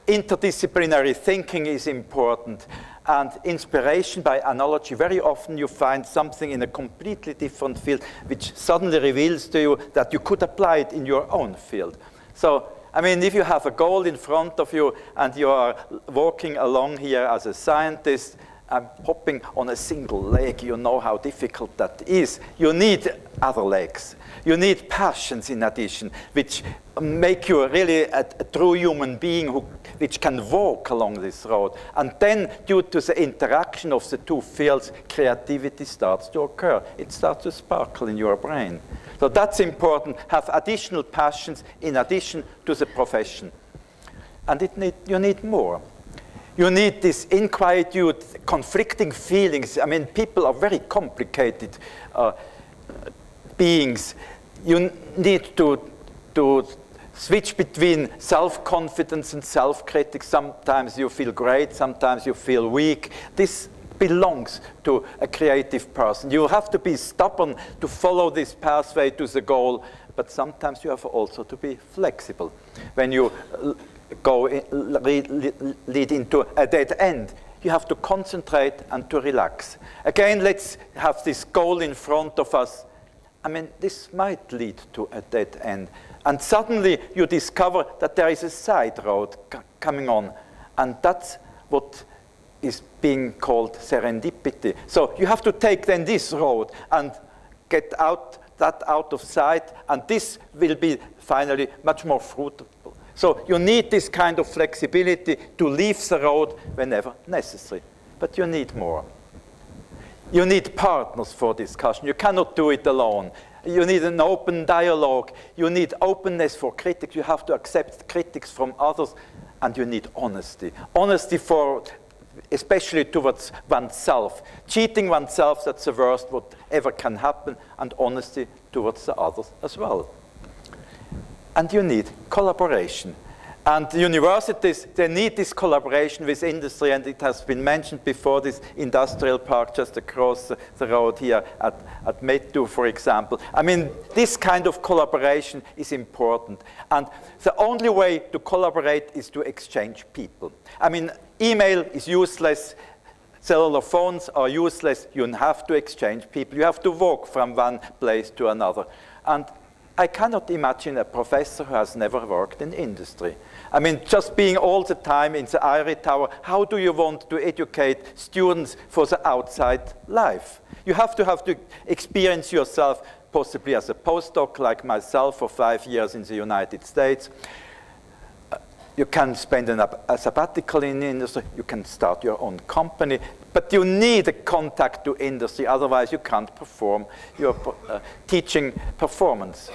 Interdisciplinary thinking is important, and inspiration by analogy. Very often you find something in a completely different field which suddenly reveals to you that you could apply it in your own field. So, I mean, if you have a goal in front of you and you are walking along here as a scientist, I'm hopping on a single leg. You know how difficult that is. You need other legs. You need passions in addition, which make you really a true human being which can walk along this road. And then, due to the interaction of the two fields, creativity starts to occur. It starts to sparkle in your brain. So that's important. Have additional passions in addition to the profession. And you need more. You need this inquietude, conflicting feelings. I mean, people are very complicated beings. You need to switch between self-confidence and self-critic. Sometimes you feel great, sometimes you feel weak. This belongs to a creative person. You have to be stubborn to follow this pathway to the goal, but sometimes you have also to be flexible. When you lead into a dead end, you have to concentrate and to relax. Again, let's have this goal in front of us. I mean, this might lead to a dead end. And suddenly you discover that there is a side road coming on. And that's what is being called serendipity. So you have to take then this road and get that out of sight. And this will be finally much more fruitful. So you need this kind of flexibility to leave the road whenever necessary. But you need more. You need partners for discussion. You cannot do it alone. You need an open dialogue. You need openness for critics. You have to accept critics from others. And you need honesty. Honesty especially towards oneself. Cheating oneself, that's the worst whatever can happen. And honesty towards the others as well. And you need collaboration. And universities, they need this collaboration with industry, and it has been mentioned before, this industrial park just across the road here at Metu, for example. I mean, this kind of collaboration is important. And the only way to collaborate is to exchange people. I mean, email is useless. Cellular phones are useless. You have to exchange people. You have to walk from one place to another. And I cannot imagine a professor who has never worked in industry. I mean, just being all the time in the ivory tower, how do you want to educate students for the outside life? You have to experience yourself, possibly as a postdoc like myself for 5 years in the United States. You can spend a sabbatical in industry. You can start your own company. But you need a contact to industry. Otherwise, you can't perform your teaching performance.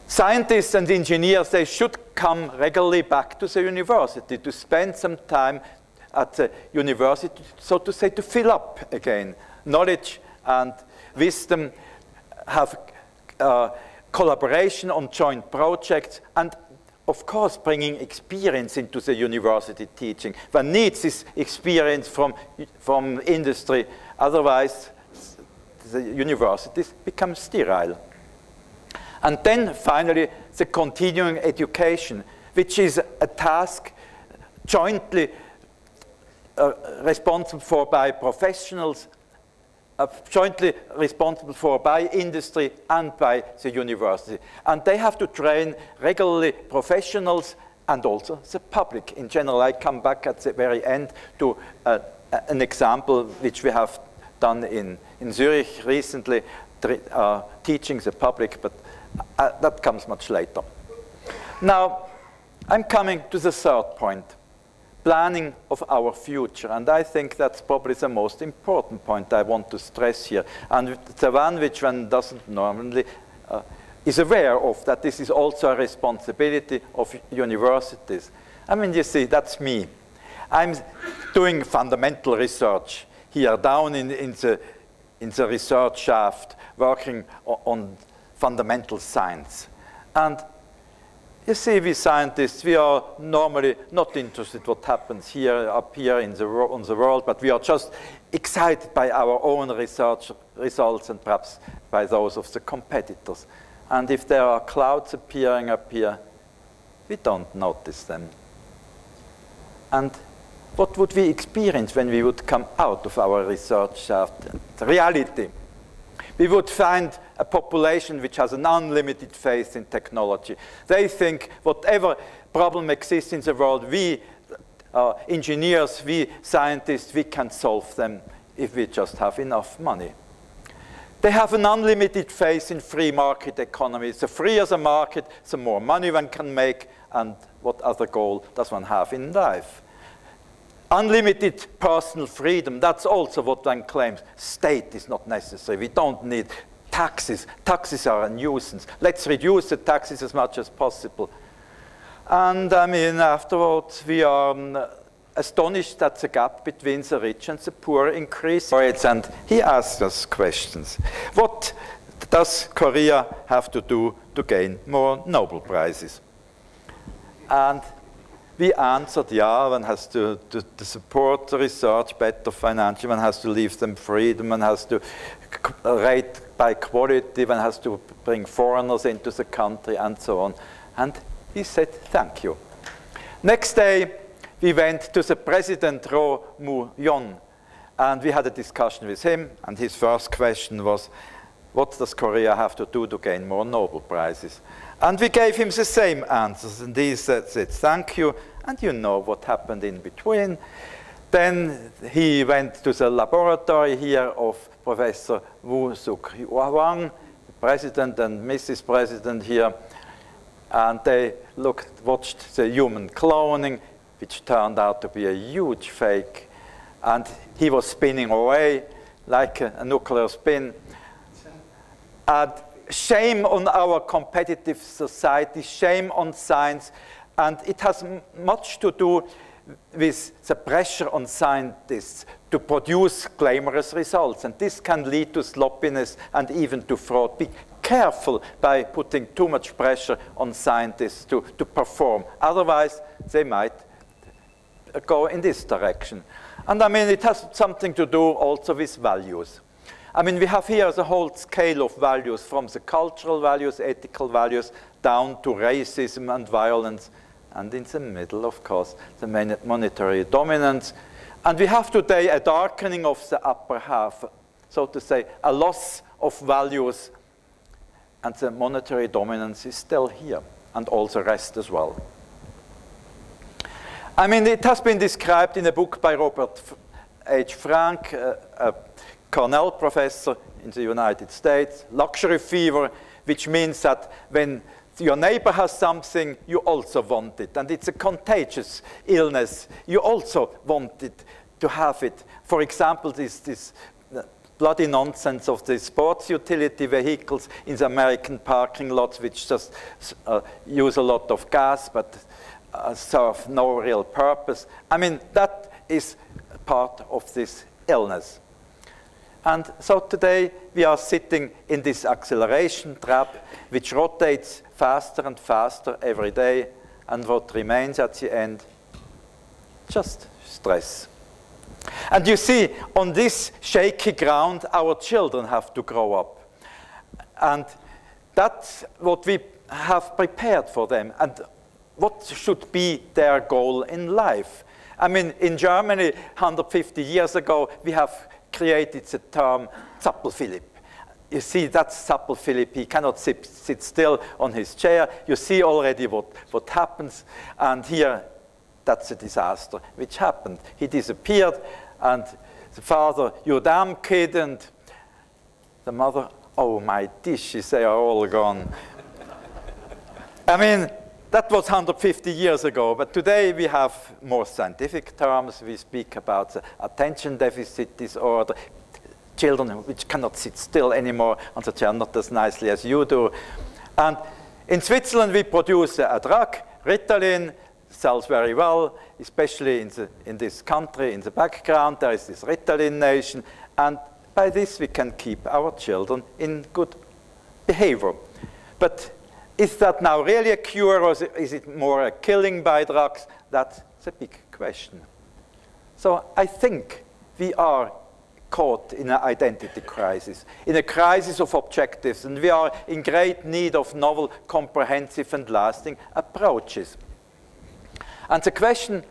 Scientists and engineers, they should come regularly back to the university to spend some time at the university, so to say, to fill up again knowledge and wisdom, have collaboration on joint projects, and of course, bringing experience into the university teaching. One needs this experience from industry, otherwise the universities become sterile. And then, finally, the continuing education, which is a task jointly responsible for by professionals, jointly responsible for by industry and by the university. And they have to train regularly professionals and also the public in general. I come back at the very end to an example which we have done in Zurich recently, teaching the public, but that comes much later. Now, I'm coming to the third point. Planning of our future, and I think that's probably the most important point I want to stress here, and the one which one doesn't normally is aware of, that this is also a responsibility of universities. I mean, you see, that's me. I'm doing fundamental research here down in the research shaft, working on fundamental science. And you see, we scientists, we are normally not interested in what happens here, up here on the world, but we are just excited by our own research results and perhaps by those of the competitors. And if there are clouds appearing up here, we don't notice them. And what would we experience when we would come out of our research shaft? The reality. We would find a population which has an unlimited faith in technology. They think whatever problem exists in the world, we engineers, we scientists, we can solve them if we just have enough money. They have an unlimited faith in free market economy. The freer the market, the more money one can make, and what other goal does one have in life? Unlimited personal freedom, that's also what one claims. State is not necessary. We don't need taxes. Taxes are a nuisance. Let's reduce the taxes as much as possible. And I mean, afterwards, we are astonished that the gap between the rich and the poor increases. And he asks us questions. What does Korea have to do to gain more Nobel Prizes? And we answered, yeah, one has to support the research better financially, one has to leave them freedom, one has to rate by quality, one has to bring foreigners into the country, and so on. And he said, thank you. Next day, we went to the president, Roh Moo-yeon, and we had a discussion with him, and his first question was, what does Korea have to do to gain more Nobel Prizes? And we gave him the same answers, and he said thank you, and you know what happened in between. Then he went to the laboratory here of Professor Woo Suk-hwang, President and Mrs. President here, and they watched the human cloning, which turned out to be a huge fake, and he was spinning away like a nuclear spin. And shame on our competitive society, shame on science, and it has much to do with the pressure on scientists to produce glamorous results, and this can lead to sloppiness and even to fraud. Be careful by putting too much pressure on scientists to perform, otherwise they might go in this direction. And I mean, it has something to do also with values. I mean, we have here the whole scale of values, from the cultural values, ethical values, down to racism and violence, and in the middle, of course, the monetary dominance. And we have today a darkening of the upper half, so to say, a loss of values, and the monetary dominance is still here, and all the rest as well. I mean, it has been described in a book by Robert H. Frank, a Cornell professor in the United States, luxury fever, which means that when your neighbor has something, you also want it. And it's a contagious illness. You also want it to have it. For example, this bloody nonsense of the sports utility vehicles in the American parking lots, which just use a lot of gas, but serve no real purpose. I mean, that is part of this illness. And so today we are sitting in this acceleration trap, which rotates faster and faster every day, and what remains at the end? Just stress. And you see, on this shaky ground, our children have to grow up. And that's what we have prepared for them, and what should be their goal in life. I mean, in Germany, 150 years ago, we have created the term Zappel-Philipp. You see, that's Zappel-Philipp. He cannot sit still on his chair. You see already what happens. And here, that's a disaster which happened. He disappeared, and the father, you damn kid, and the mother, oh, my dishes, they are all gone. I mean, that was 150 years ago, but today we have more scientific terms. We speak about the attention deficit disorder, children which cannot sit still anymore on the chair, not as nicely as you do. And in Switzerland, we produce a drug, Ritalin, sells very well, especially in this country. In the background, there is this Ritalin nation, and by this we can keep our children in good behavior. But is that now really a cure, or is it more a killing by drugs? That's the big question. So I think we are caught in an identity crisis, in a crisis of objectives, and we are in great need of novel, comprehensive, and lasting approaches. And the question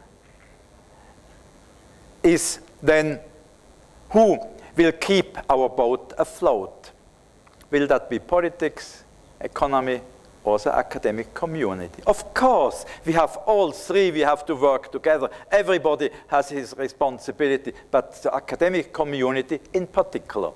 is then, who will keep our boat afloat? Will that be politics, economy, or the academic community. Of course, we have all three, we have to work together. Everybody has his responsibility, but the academic community in particular.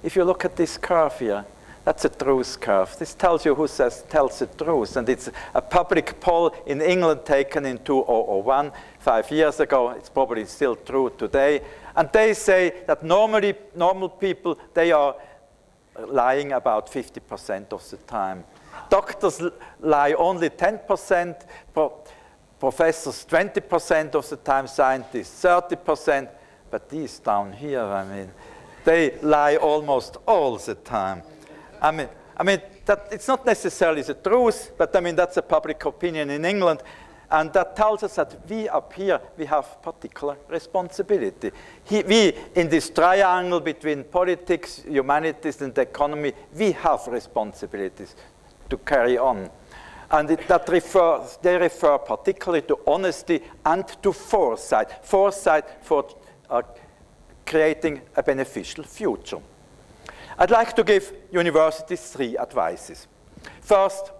If you look at this curve here, that's a truth curve. This tells you who tells the truth, and it's a public poll in England taken in 2001, 5 years ago. It's probably still true today. And they say that normal people, they are lying about 50% of the time. Doctors lie only 10%, professors 20% of the time, scientists 30%, but these down here, I mean, they lie almost all the time. I mean that it's not necessarily the truth, but I mean that's a public opinion in England, and that tells us that we up here, we have particular responsibility. We, in this triangle between politics, humanities, and the economy, we have responsibilities to carry on. And they refer particularly to honesty and to foresight. Foresight for creating a beneficial future. I'd like to give universities 3 advices. First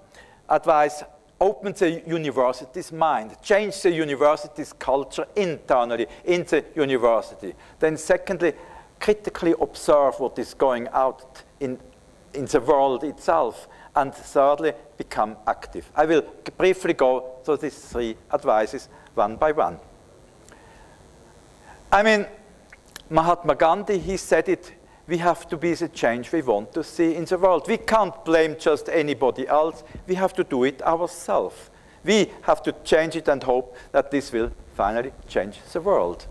advice, open the university's mind, change the university's culture internally in the university. Then secondly, critically observe what is going out in the world itself. And thirdly, become active. I will briefly go through these 3 advices one by one. I mean, Mahatma Gandhi, he said it, we have to be the change we want to see in the world. We can't blame just anybody else. We have to do it ourselves. We have to change it and hope that this will finally change the world.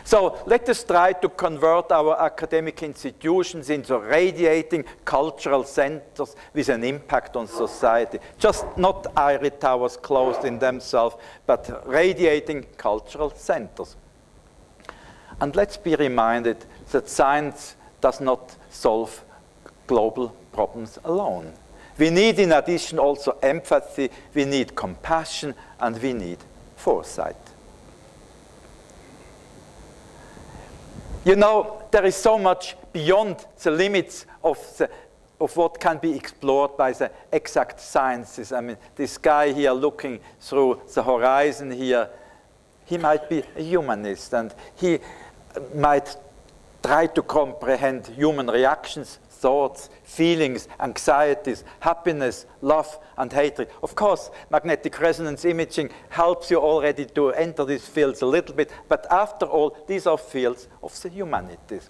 So let us try to convert our academic institutions into radiating cultural centers with an impact on society. Just not ivory towers closed in themselves, but radiating cultural centers. And let's be reminded that science does not solve global problems alone. We need, in addition, also empathy, we need compassion, and we need foresight. You know, there is so much beyond the limits of what can be explored by the exact sciences. I mean, this guy here looking through the horizon here, he might be a humanist, and he might try to comprehend human reactions, thoughts, feelings, anxieties, happiness, love, and hatred. Of course, magnetic resonance imaging helps you already to enter these fields a little bit, but after all, these are fields of the humanities.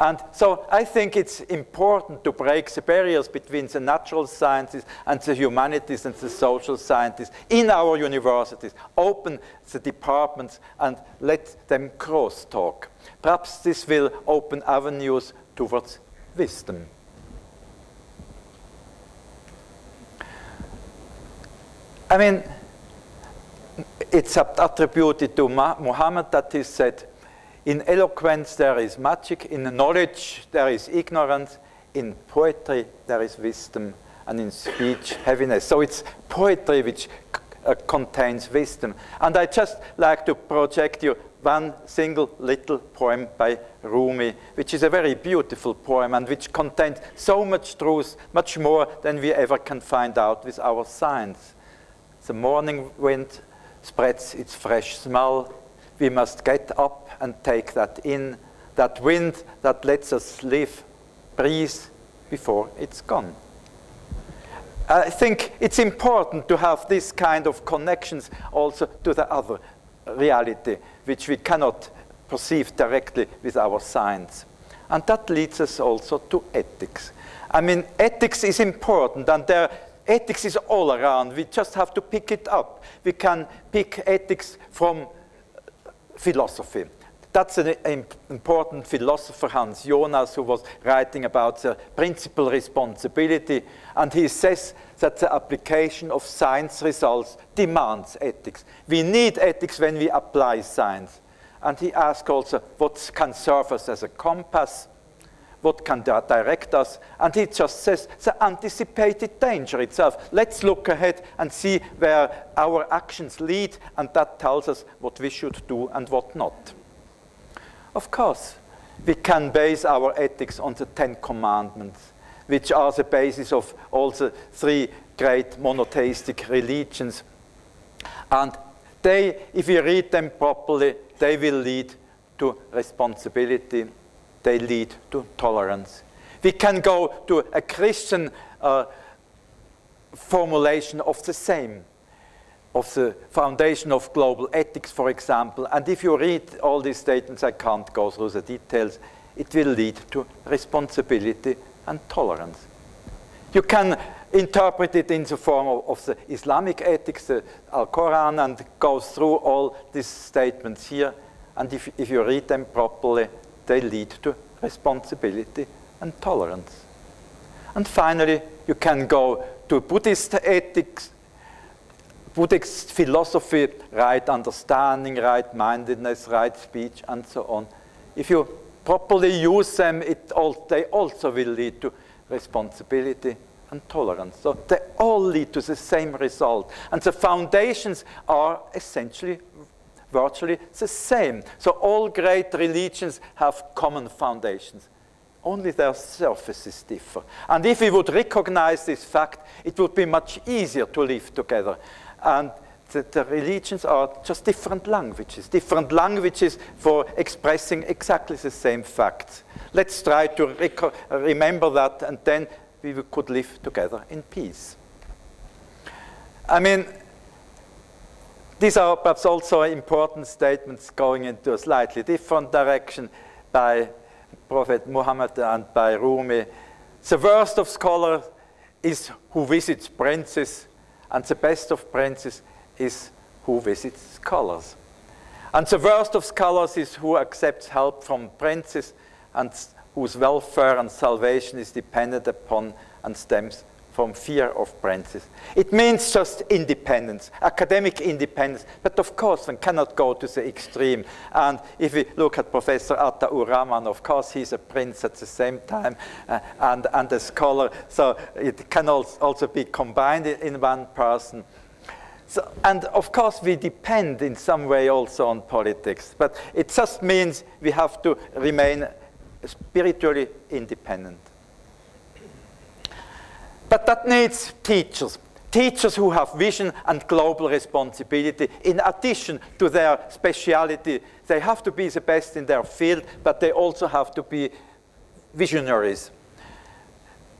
And so I think it's important to break the barriers between the natural sciences and the humanities and the social sciences in our universities. Open the departments and let them cross-talk. Perhaps this will open avenues towards wisdom. I mean, it's attributed to Muhammad that he said, in eloquence there is magic, in knowledge there is ignorance, in poetry there is wisdom, and in speech heaviness. So it's poetry which contains wisdom. And I just like to project you one single little poem by Rumi, which is a very beautiful poem and which contains so much truth, much more than we ever can find out with our science. The morning wind spreads its fresh smell. We must get up and take that in, that wind that lets us live, breathe before it's gone. I think it's important to have this kind of connections also to the other reality, which we cannot perceive directly with our science. And that leads us also to ethics. I mean, ethics is important, and ethics is all around. We just have to pick it up. We can pick ethics from philosophy. That's an important philosopher, Hans Jonas, who was writing about the principal responsibility, and he says that the application of science results demands ethics. We need ethics when we apply science. And he asks also what can serve us as a compass, what can direct us, and he just says the anticipated danger itself. Let's look ahead and see where our actions lead, and that tells us what we should do and what not. Of course, we can base our ethics on the 10 Commandments. which are the basis of all the three great monotheistic religions. And they, if you read them properly, they will lead to responsibility, they lead to tolerance. We can go to a Christian formulation of the same, of the foundation of global ethics, for example. And if you read all these statements, I can't go through the details, it will lead to responsibility and tolerance. You can interpret it in the form of the Islamic ethics, the Al-Quran, and goes through all these statements here. And if you read them properly, they lead to responsibility and tolerance. And finally, you can go to Buddhist ethics, Buddhist philosophy, right understanding, right-mindedness, right speech, and so on. If you properly use them, they also will lead to responsibility and tolerance. So they all lead to the same result. And the foundations are essentially, virtually the same. So all great religions have common foundations. Only their surfaces differ. And if we would recognize this fact, it would be much easier to live together. And the religions are just different languages for expressing exactly the same facts. Let's try to remember that, and then we could live together in peace. I mean, these are perhaps also important statements going into a slightly different direction by Prophet Muhammad and by Rumi. The worst of scholars is who visits princes, and the best of princes is who visits scholars. And the worst of scholars is who accepts help from princes and whose welfare and salvation is dependent upon and stems from fear of princes. It means just independence, academic independence, but of course one cannot go to the extreme. And if we look at Professor Atta-ur Rahman, of course he's a prince at the same time and a scholar, so it can also be combined in one person. So, and of course we depend in some way also on politics, but it just means we have to remain spiritually independent. But that needs teachers. Teachers who have vision and global responsibility in addition to their speciality. They have to be the best in their field, but they also have to be visionaries.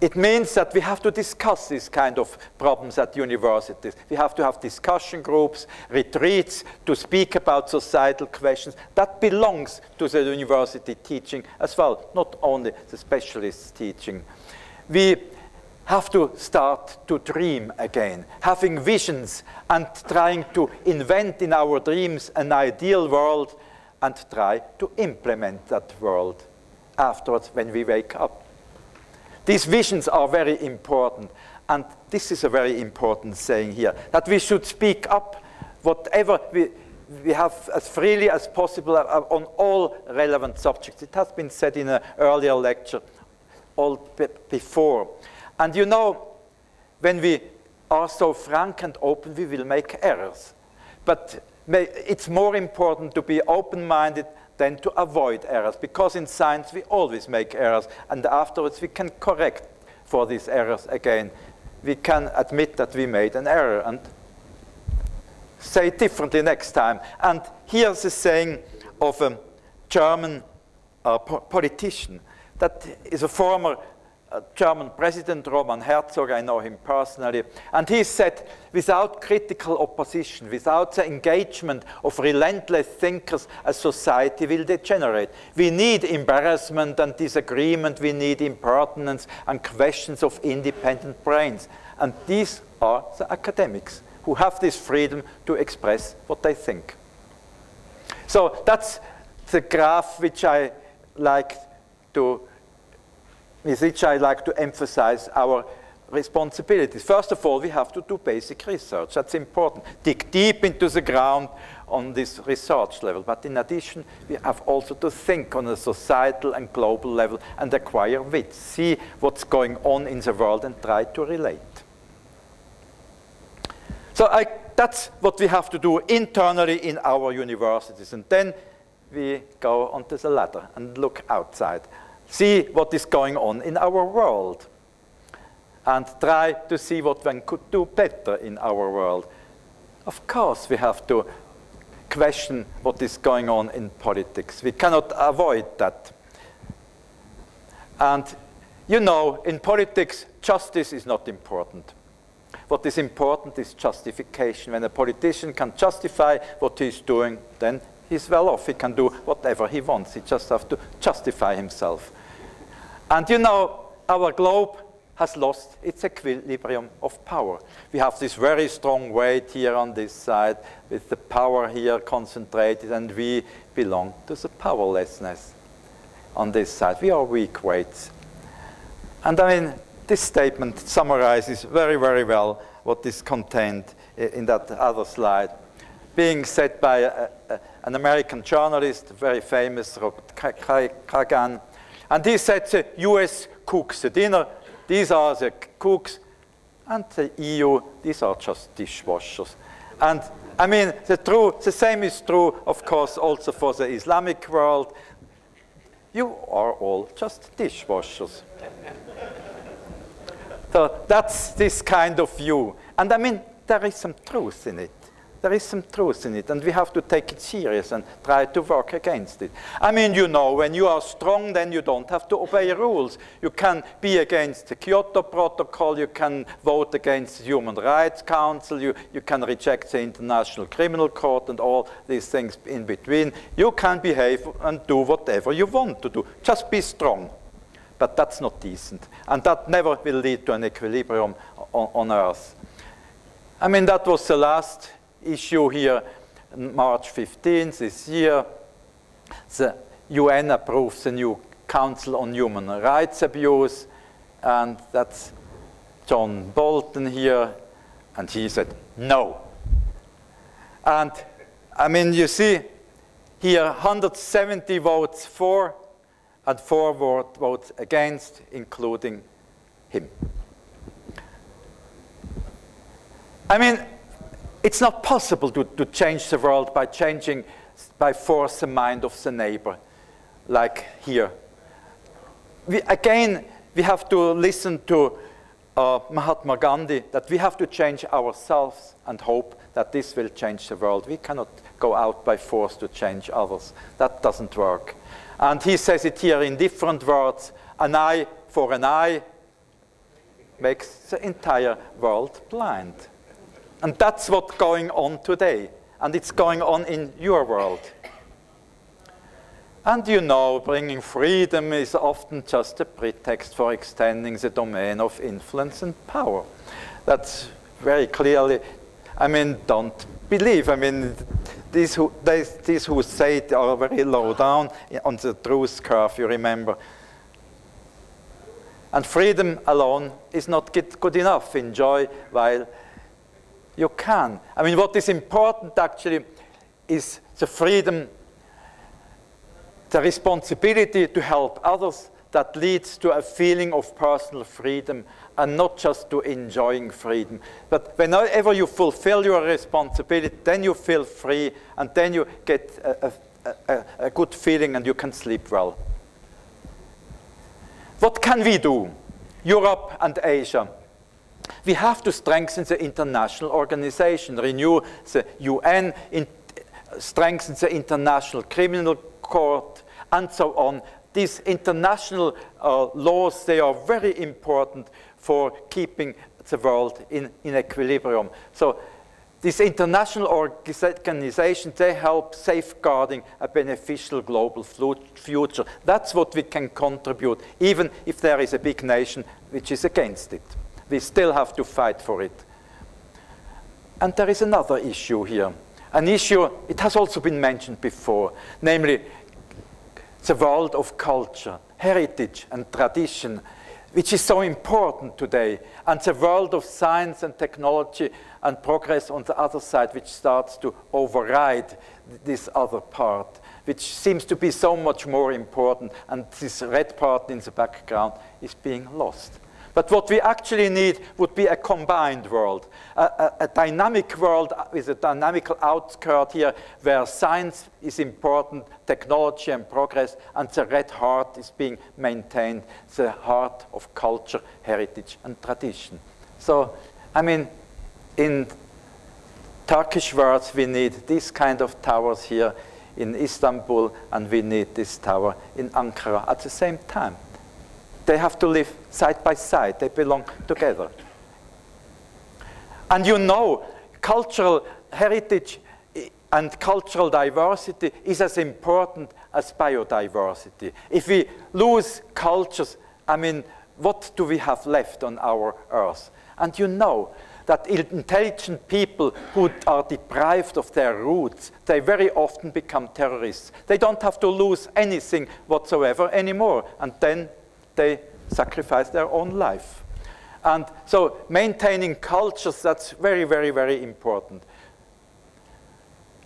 It means that we have to discuss these kind of problems at universities. We have to have discussion groups, retreats, to speak about societal questions. That belongs to the university teaching as well, not only the specialists teaching. We have to start to dream again, having visions and trying to invent in our dreams an ideal world and try to implement that world afterwards when we wake up. These visions are very important, and this is a very important saying here, that we should speak up whatever we have as freely as possible on all relevant subjects. It has been said in an earlier lecture before. And you know, when we are so frank and open, we will make errors. But it's more important to be open-minded than to avoid errors, because in science we always make errors, and afterwards we can correct for these errors again. We can admit that we made an error and say it differently next time. And here's a saying of a German politician that is a former German president, Roman Herzog, I know him personally, and he said, without critical opposition, without the engagement of relentless thinkers, a society will degenerate. We need embarrassment and disagreement, we need impertinence and questions of independent brains. And these are the academics who have this freedom to express what they think. So that's the graph which I like to emphasize our responsibilities. First of all, we have to do basic research. That's important. Dig deep into the ground on this research level. But in addition, we have also to think on a societal and global level and acquire wits. See what's going on in the world and try to relate. So that's what we have to do internally in our universities. And then we go onto the ladder and look outside. See what is going on in our world. and try to see what one could do better in our world. Of course, we have to question what is going on in politics. We cannot avoid that. And you know, in politics, justice is not important. What is important is justification. When a politician can justify what he's doing, then he's well off. He can do whatever he wants. He just has to justify himself. And you know, our globe has lost its equilibrium of power. We have this very strong weight here on this side, with the power here concentrated, and we belong to the powerlessness on this side. We are weak weights. And I mean, this statement summarizes very, very well what is contained in that other slide, being said by an American journalist, very famous, Robert Kagan. And he said the US cooks the dinner, these are the cooks, and the EU, these are just dishwashers. And I mean, the same is true, of course, also for the Islamic world. You are all just dishwashers. So that's this kind of view. And I mean, there is some truth in it. There is some truth in it, and we have to take it serious and try to work against it. I mean, you know, when you are strong, then you don't have to obey rules. You can be against the Kyoto Protocol, you can vote against the Human Rights Council, you can reject the International Criminal Court and all these things in between. You can behave and do whatever you want to do. Just be strong. But that's not decent. And that never will lead to an equilibrium on Earth. I mean, that was the last issue here, March 15th this year. The UN approves the new Council on Human Rights Abuse, and that's John Bolton here, and he said no. And I mean, you see here 170 votes for and 4 votes against, including him. I mean, it's not possible to change the world by force the mind of the neighbor, like here. We have to listen to Mahatma Gandhi, that we have to change ourselves and hope that this will change the world. We cannot go out by force to change others. That doesn't work. And he says it here in different words: an eye for an eye makes the entire world blind. And that's what's going on today. And it's going on in your world. And you know, bringing freedom is often just a pretext for extending the domain of influence and power. That's very clearly, I mean, don't believe. I mean, these who say it are very low down on the truth curve, you remember. And freedom alone is not good enough. Enjoy while you can. I mean, what is important actually is the freedom, the responsibility to help others that leads to a feeling of personal freedom and not just to enjoying freedom. But whenever you fulfill your responsibility, then you feel free and then you get a good feeling and you can sleep well. What can we do? Europe and Asia. We have to strengthen the international organization, renew the UN, strengthen the International Criminal Court, and so on. These international laws, they are very important for keeping the world in equilibrium. So these international organizations, they help safeguarding a beneficial global future. That's what we can contribute, even if there is a big nation which is against it. We still have to fight for it. And there is another issue here. An issue, it has also been mentioned before, namely the world of culture, heritage and tradition, which is so important today, and the world of science and technology and progress on the other side, which starts to override this other part, which seems to be so much more important, and this red part in the background is being lost. But what we actually need would be a combined world, a dynamic world with a dynamical outskirt here where science is important, technology and progress, and the red heart is being maintained, the heart of culture, heritage, and tradition. So, I mean, in Turkish words, we need these kind of towers here in Istanbul, and we need this tower in Ankara at the same time. They have to live side by side. They belong together. And you know, cultural heritage and cultural diversity is as important as biodiversity. If we lose cultures, I mean, what do we have left on our Earth? And you know that intelligent people who are deprived of their roots, they very often become terrorists. They don't have to lose anything whatsoever anymore, and then they sacrifice their own life. And so maintaining cultures, that's very, very, very important.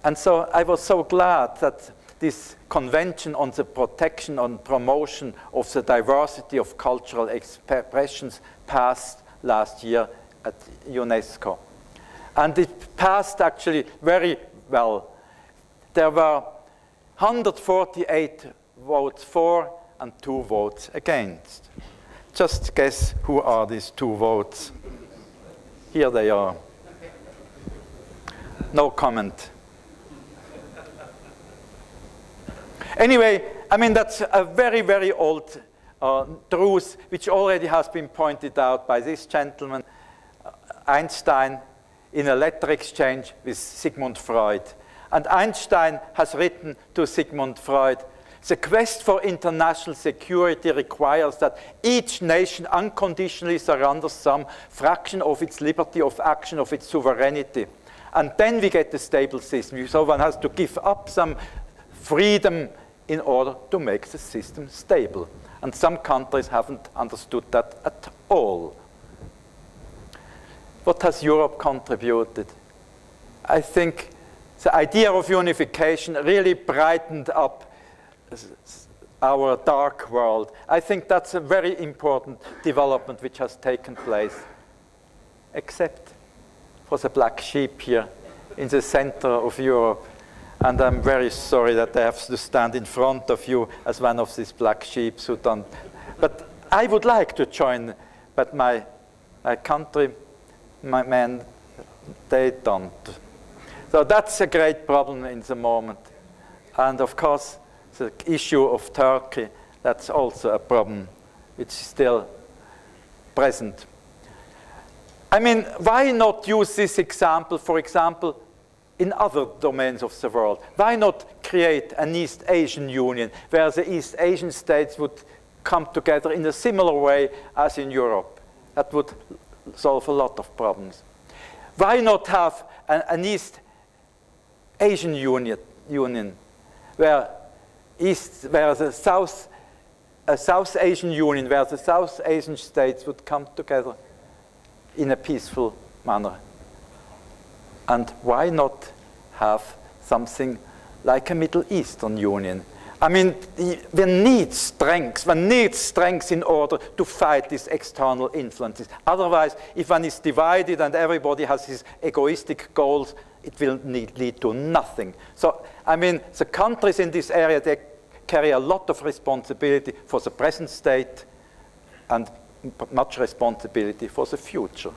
And so I was so glad that this convention on the protection and promotion of the diversity of cultural expressions passed last year at UNESCO. And it passed actually very well. There were 148 votes for and 2 votes against. Just guess who are these 2 votes. Here they are. No comment. Anyway, I mean, that's a very, very old truth, which already has been pointed out by this gentleman, Einstein, in a letter exchange with Sigmund Freud. And Einstein has written to Sigmund Freud, "The quest for international security requires that each nation unconditionally surrenders some fraction of its liberty of action, of its sovereignty. And then we get a stable system." So one has to give up some freedom in order to make the system stable. And some countries haven't understood that at all. What has Europe contributed? I think the idea of unification really brightened up our dark world. I think that's a very important development which has taken place, except for the black sheep here in the center of Europe. And I'm very sorry that I have to stand in front of you as one of these black sheep who don't. But I would like to join, but my country, my men, they don't. So that's a great problem in the moment. And of course, the issue of Turkey, that's also a problem which is still present. I mean, why not use this example, for example, in other domains of the world? Why not create an East Asian Union where the East Asian states would come together in a similar way as in Europe? That would solve a lot of problems. Why not have an East Asian Union where the South Asian Union, where the South Asian states would come together in a peaceful manner? And why not have something like a Middle Eastern Union? I mean, we need strength. One needs strength in order to fight these external influences. Otherwise, if one is divided and everybody has his egoistic goals, it will lead to nothing. So, I mean, the countries in this area, they carry a lot of responsibility for the present state and much responsibility for the future.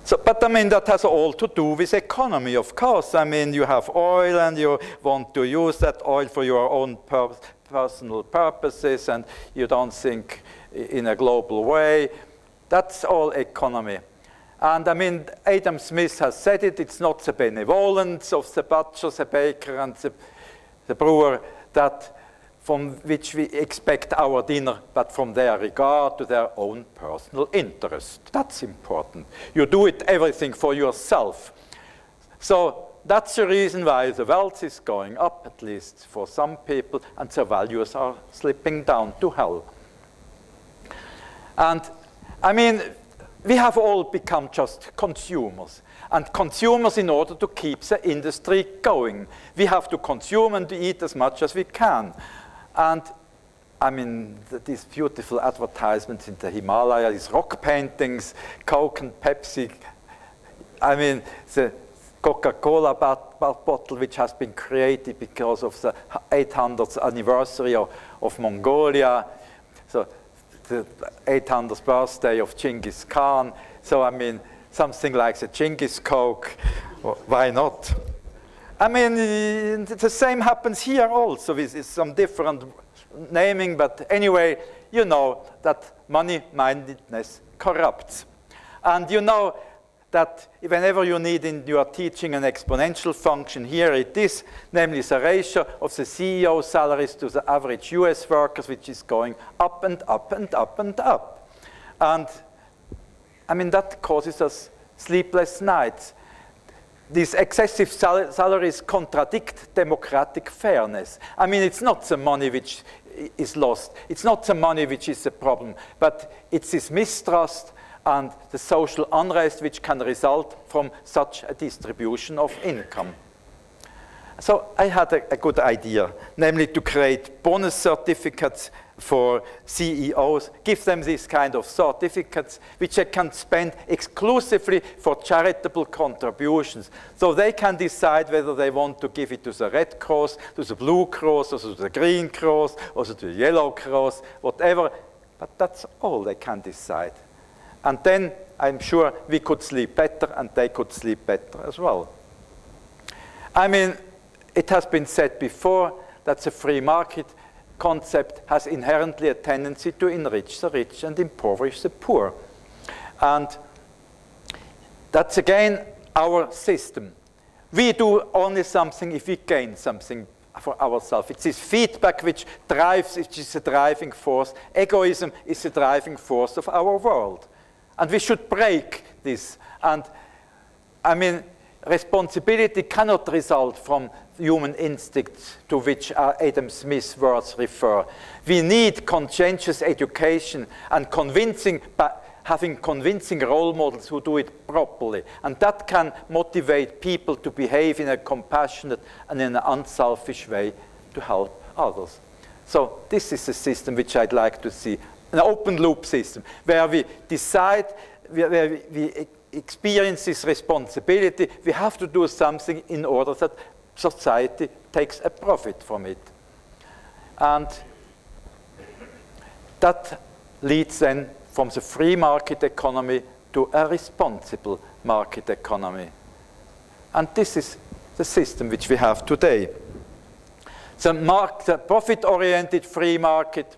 So, but I mean, that has all to do with economy, of course. I mean, you have oil and you want to use that oil for your own personal purposes, and you don't think in a global way. That's all economy. And I mean, Adam Smith has said it, it's not the benevolence of the butcher, the baker, and the brewer that from which we expect our dinner, but from their regard to their own personal interest. That's important. You do it everything for yourself. So that's the reason why the wealth is going up, at least for some people, and the values are slipping down to hell. And I mean, we have all become just consumers. And consumers in order to keep the industry going. We have to consume and to eat as much as we can. And I mean, these beautiful advertisements in the Himalaya, these rock paintings, Coke and Pepsi. I mean, the Coca-Cola bottle, which has been created because of the 800th anniversary of Mongolia, so the 800th birthday of Genghis Khan. So, I mean, something like the Genghis Coke, why not? I mean, the same happens here also with some different naming, but anyway, you know that money-mindedness corrupts. And you know that whenever you need in your teaching an exponential function, here it is, namely the ratio of the CEO salaries to the average US workers, which is going up and up and up and up. And I mean, that causes us sleepless nights. These excessive salaries contradict democratic fairness. I mean, it's not the money which is lost. It's not the money which is the problem, but it's this mistrust and the social unrest which can result from such a distribution of income. So I had a good idea, namely to create bonus certificates for CEOs, give them this kind of certificates which they can spend exclusively for charitable contributions. So they can decide whether they want to give it to the Red Cross, to the Blue Cross, or to the Green Cross, or to the Yellow Cross, whatever. But that's all they can decide. And then I'm sure we could sleep better and they could sleep better as well. I mean, it has been said before that the free market concept has inherently a tendency to enrich the rich and impoverish the poor. And that's again our system. We do only something if we gain something for ourselves. It's this feedback which drives, which is the driving force. Egoism is the driving force of our world. And we should break this. And I mean, responsibility cannot result from human instincts to which Adam Smith's words refer. We need conscientious education and having convincing role models who do it properly. And that can motivate people to behave in a compassionate and in an unselfish way to help others. So this is a system which I'd like to see, an open loop system, where we decide, where we experience this responsibility. We have to do something in order that society takes a profit from it. And that leads then from the free market economy to a responsible market economy. And this is the system which we have today. The profit-oriented free market,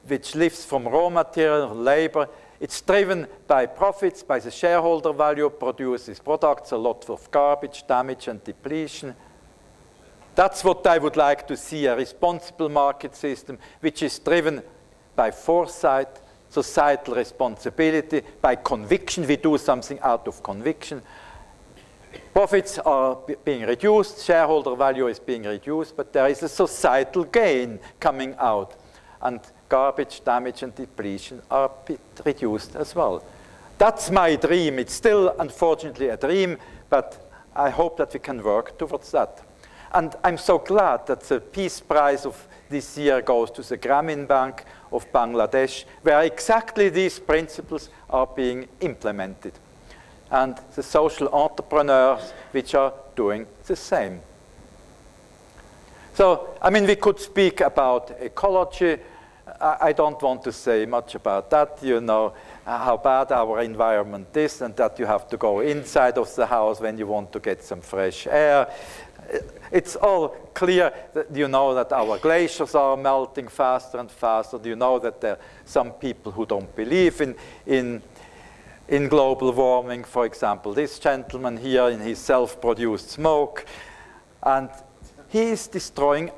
which lives from raw material, labor, it's driven by profits, by the shareholder value, produces products, a lot of garbage, damage, and depletion. That's what I would like to see, a responsible market system, which is driven by foresight, societal responsibility, by conviction. We do something out of conviction. Profits are being reduced, shareholder value is being reduced, but there is a societal gain coming out. And garbage, damage, and depletion are reduced as well. That's my dream. It's still, unfortunately, a dream, but I hope that we can work towards that. And I'm so glad that the Peace Prize of this year goes to the Grameen Bank of Bangladesh, where exactly these principles are being implemented. And the social entrepreneurs which are doing the same. So, I mean, we could speak about ecology. I don't want to say much about that. You know how bad our environment is, and that you have to go inside of the house when you want to get some fresh air. It's all clear that you know that our glaciers are melting faster and faster. You know that there are some people who don't believe in global warming. For example, this gentleman here in his self-produced smoke. And he is destroying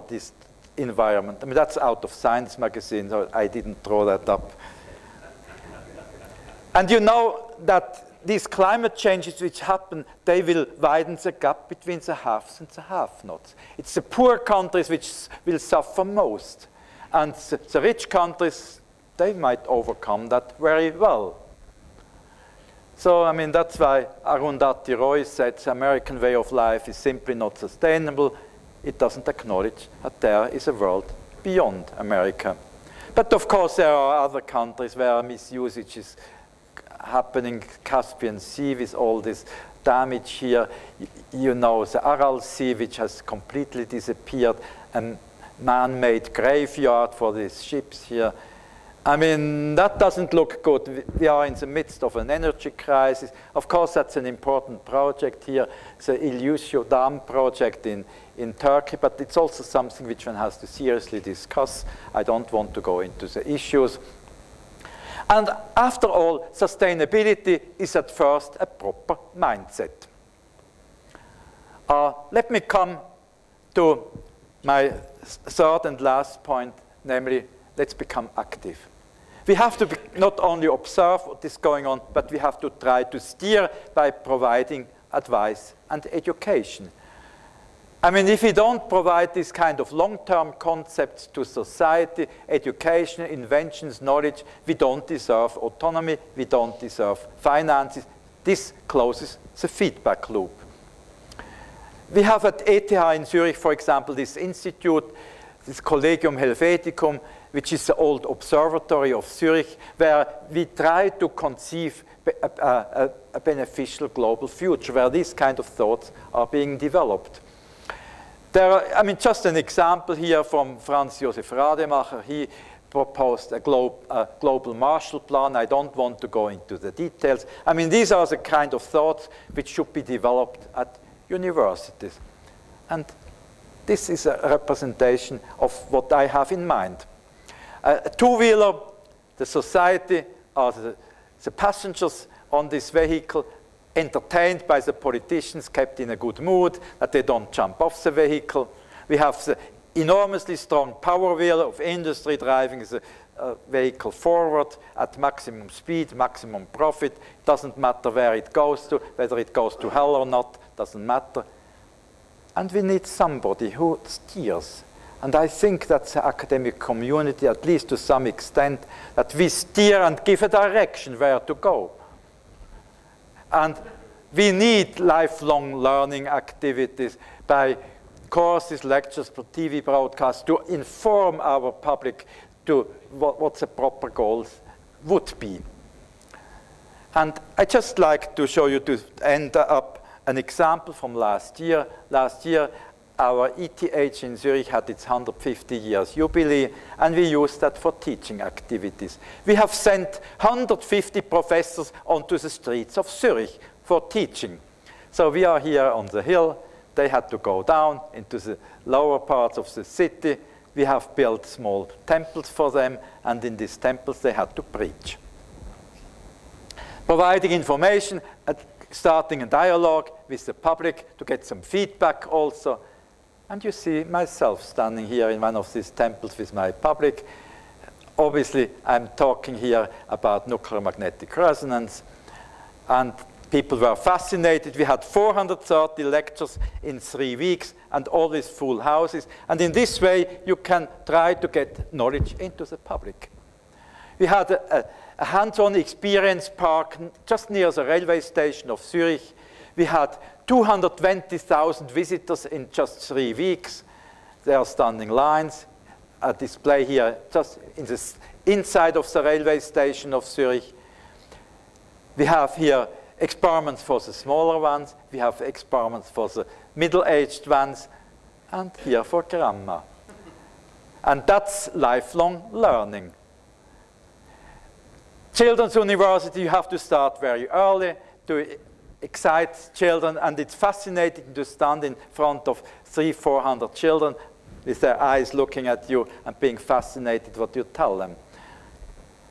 this environment. I mean, that's out of Science magazine, so I didn't throw that up. And you know that these climate changes which happen, they will widen the gap between the haves and the have-nots. It's the poor countries which will suffer most. And the rich countries, they might overcome that very well. So, I mean, that's why Arundhati Roy said the American way of life is simply not sustainable. It doesn't acknowledge that there is a world beyond America. But of course, there are other countries where misusage is happening. Caspian Sea with all this damage here. You know, the Aral Sea, which has completely disappeared, a man-made graveyard for these ships here. I mean, that doesn't look good. We are in the midst of an energy crisis. Of course, that's an important project here, the Ilyusio Dam project in Turkey, but it's also something which one has to seriously discuss. I don't want to go into the issues. And after all, sustainability is at first a proper mindset. Let me come to my third and last point, namely, let's become active. We have to not only observe what is going on, but we have to try to steer by providing advice and education. I mean, if we don't provide this kind of long-term concepts to society, education, inventions, knowledge, we don't deserve autonomy, we don't deserve finances. This closes the feedback loop. We have at ETH in Zurich, for example, this institute, this Collegium Helveticum, which is the old observatory of Zurich, where we try to conceive a beneficial global future, where these kind of thoughts are being developed. There are, I mean, just an example here from Franz Josef Rademacher. He proposed a global Marshall Plan. I don't want to go into the details. I mean, these are the kind of thoughts which should be developed at universities. And this is a representation of what I have in mind. A two-wheeler, the society, or the passengers on this vehicle, entertained by the politicians, kept in a good mood, that they don't jump off the vehicle. We have the enormously strong power wheel of industry driving the vehicle forward at maximum speed, maximum profit. It doesn't matter where it goes to, whether it goes to hell or not, doesn't matter. And we need somebody who steers. And I think that the academic community, at least to some extent, that we steer and give a direction where to go. And we need lifelong learning activities by courses, lectures, TV broadcasts to inform our public to what the proper goals would be. And I'd just like to show you, to end up, an example from last year. Last year, our ETH in Zurich had its 150 years jubilee, and we used that for teaching activities. We have sent 150 professors onto the streets of Zurich for teaching. So we are here on the hill. They had to go down into the lower parts of the city. We have built small temples for them, and in these temples they had to preach. Providing information, starting a dialogue with the public to get some feedback also. And you see myself standing here in one of these temples with my public. Obviously, I'm talking here about nuclear magnetic resonance. And people were fascinated. We had 430 lectures in 3 weeks, and always full houses. And in this way, you can try to get knowledge into the public. We had a hands-on experience park just near the railway station of Zurich. We had 220,000 visitors in just 3 weeks. They are standing lines. A display here just in the inside of the railway station of Zurich. We have here experiments for the smaller ones. We have experiments for the middle-aged ones. And here for grandma. And that's lifelong learning. Children's University, you have to start very early to excite children, and it's fascinating to stand in front of 300-400 children with their eyes looking at you and being fascinated what you tell them.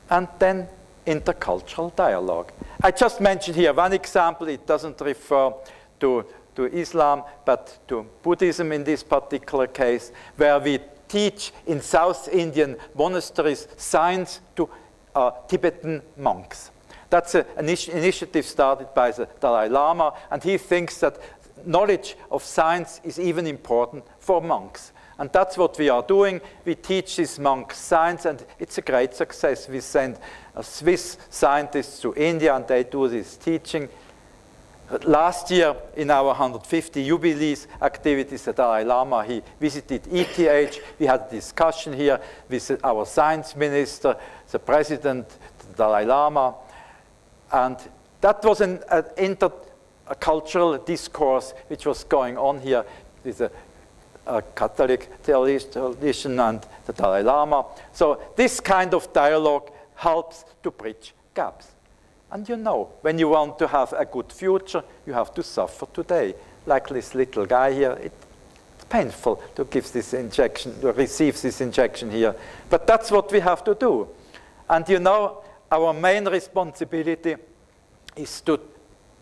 And then intercultural dialogue. I just mentioned here one example. It doesn't refer to Islam, but to Buddhism in this particular case, where we teach in South Indian monasteries science to Tibetan monks. That's an initiative started by the Dalai Lama, and he thinks that knowledge of science is even important for monks. And that's what we are doing. We teach these monks science, and it's a great success. We send Swiss scientists to India, and they do this teaching. Last year, in our 150 Jubilees activities, the Dalai Lama, he visited ETH. We had a discussion here with our science minister, the president, the Dalai Lama. And that was an intercultural discourse which was going on here with a Catholic tradition and the Dalai Lama. So this kind of dialogue helps to bridge gaps. And you know, when you want to have a good future, you have to suffer today. Like this little guy here, it's painful to give this injection, to receive this injection here. But that's what we have to do. And you know, our main responsibility is to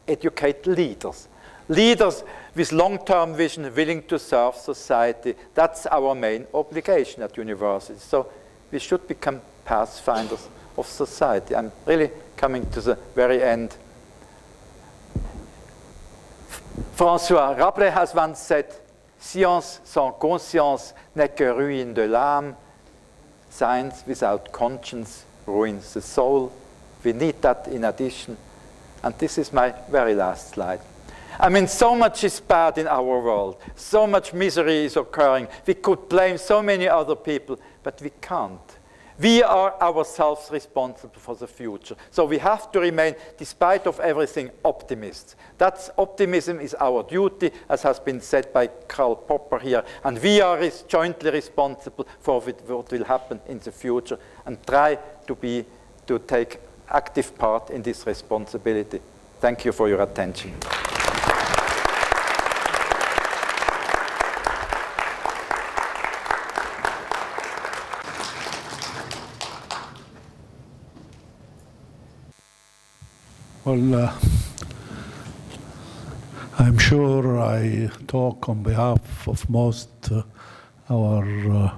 educate leaders. Leaders with long-term vision, willing to serve society. That's our main obligation at university. So we should become pathfinders of society. I'm really coming to the very end. François Rabelais has once said, "Science sans conscience n'est que ruine de l'âme." Science without conscience ruins the soul. We need that in addition. And this is my very last slide. I mean, so much is bad in our world. So much misery is occurring. We could blame so many other people, but we can't. We are ourselves responsible for the future. So we have to remain, despite of everything, optimists. That optimism is our duty, as has been said by Karl Popper here. And we are jointly responsible for what will happen in the future and try to take active part in this responsibility. Thank you for your attention. Well, I'm sure I talk on behalf of most our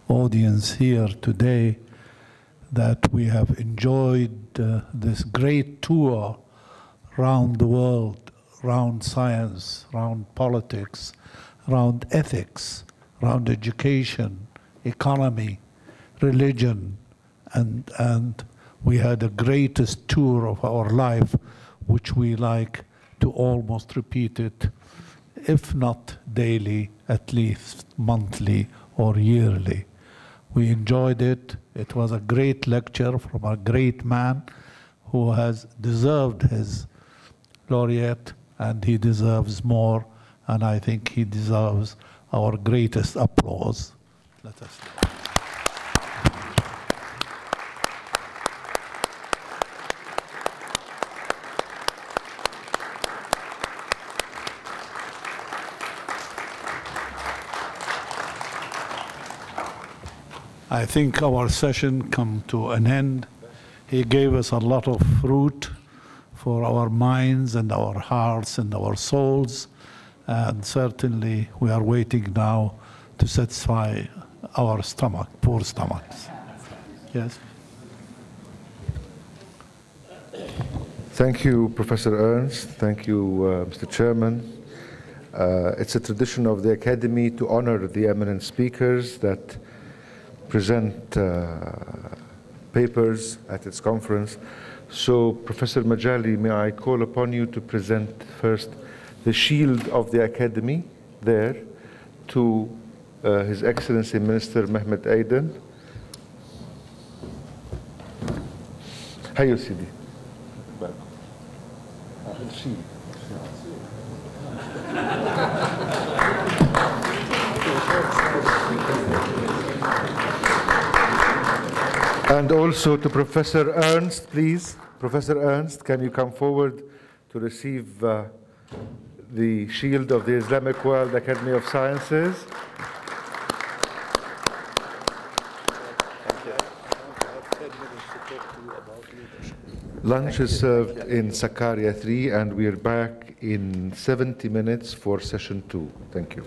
audience here today that we have enjoyed this great tour around the world, around science, around politics, around ethics, around education, economy, religion, and we had the greatest tour of our life, which we like to almost repeat it, if not daily, at least monthly or yearly. We enjoyed it. It was a great lecture from a great man who has deserved his laureate, and he deserves more, and I think he deserves our greatest applause. Let us start. I think our session come to an end. He gave us a lot of fruit for our minds and our hearts and our souls, and certainly we are waiting now to satisfy our stomach, poor stomachs. Yes? Thank you, Professor Ernst. Thank you, Mr. Chairman. It's a tradition of the Academy to honor the eminent speakers that present papers at its conference. So, Professor Majali, may I call upon you to present first the shield of the Academy there to His Excellency Minister Mehmet Aydin. Hayo Sidi. And also to Professor Ernst, please. Professor Ernst, can you come forward to receive the shield of the Islamic World Academy of Sciences? Lunch is served in Sakarya 3, and we're back in 70 minutes for session 2. Thank you.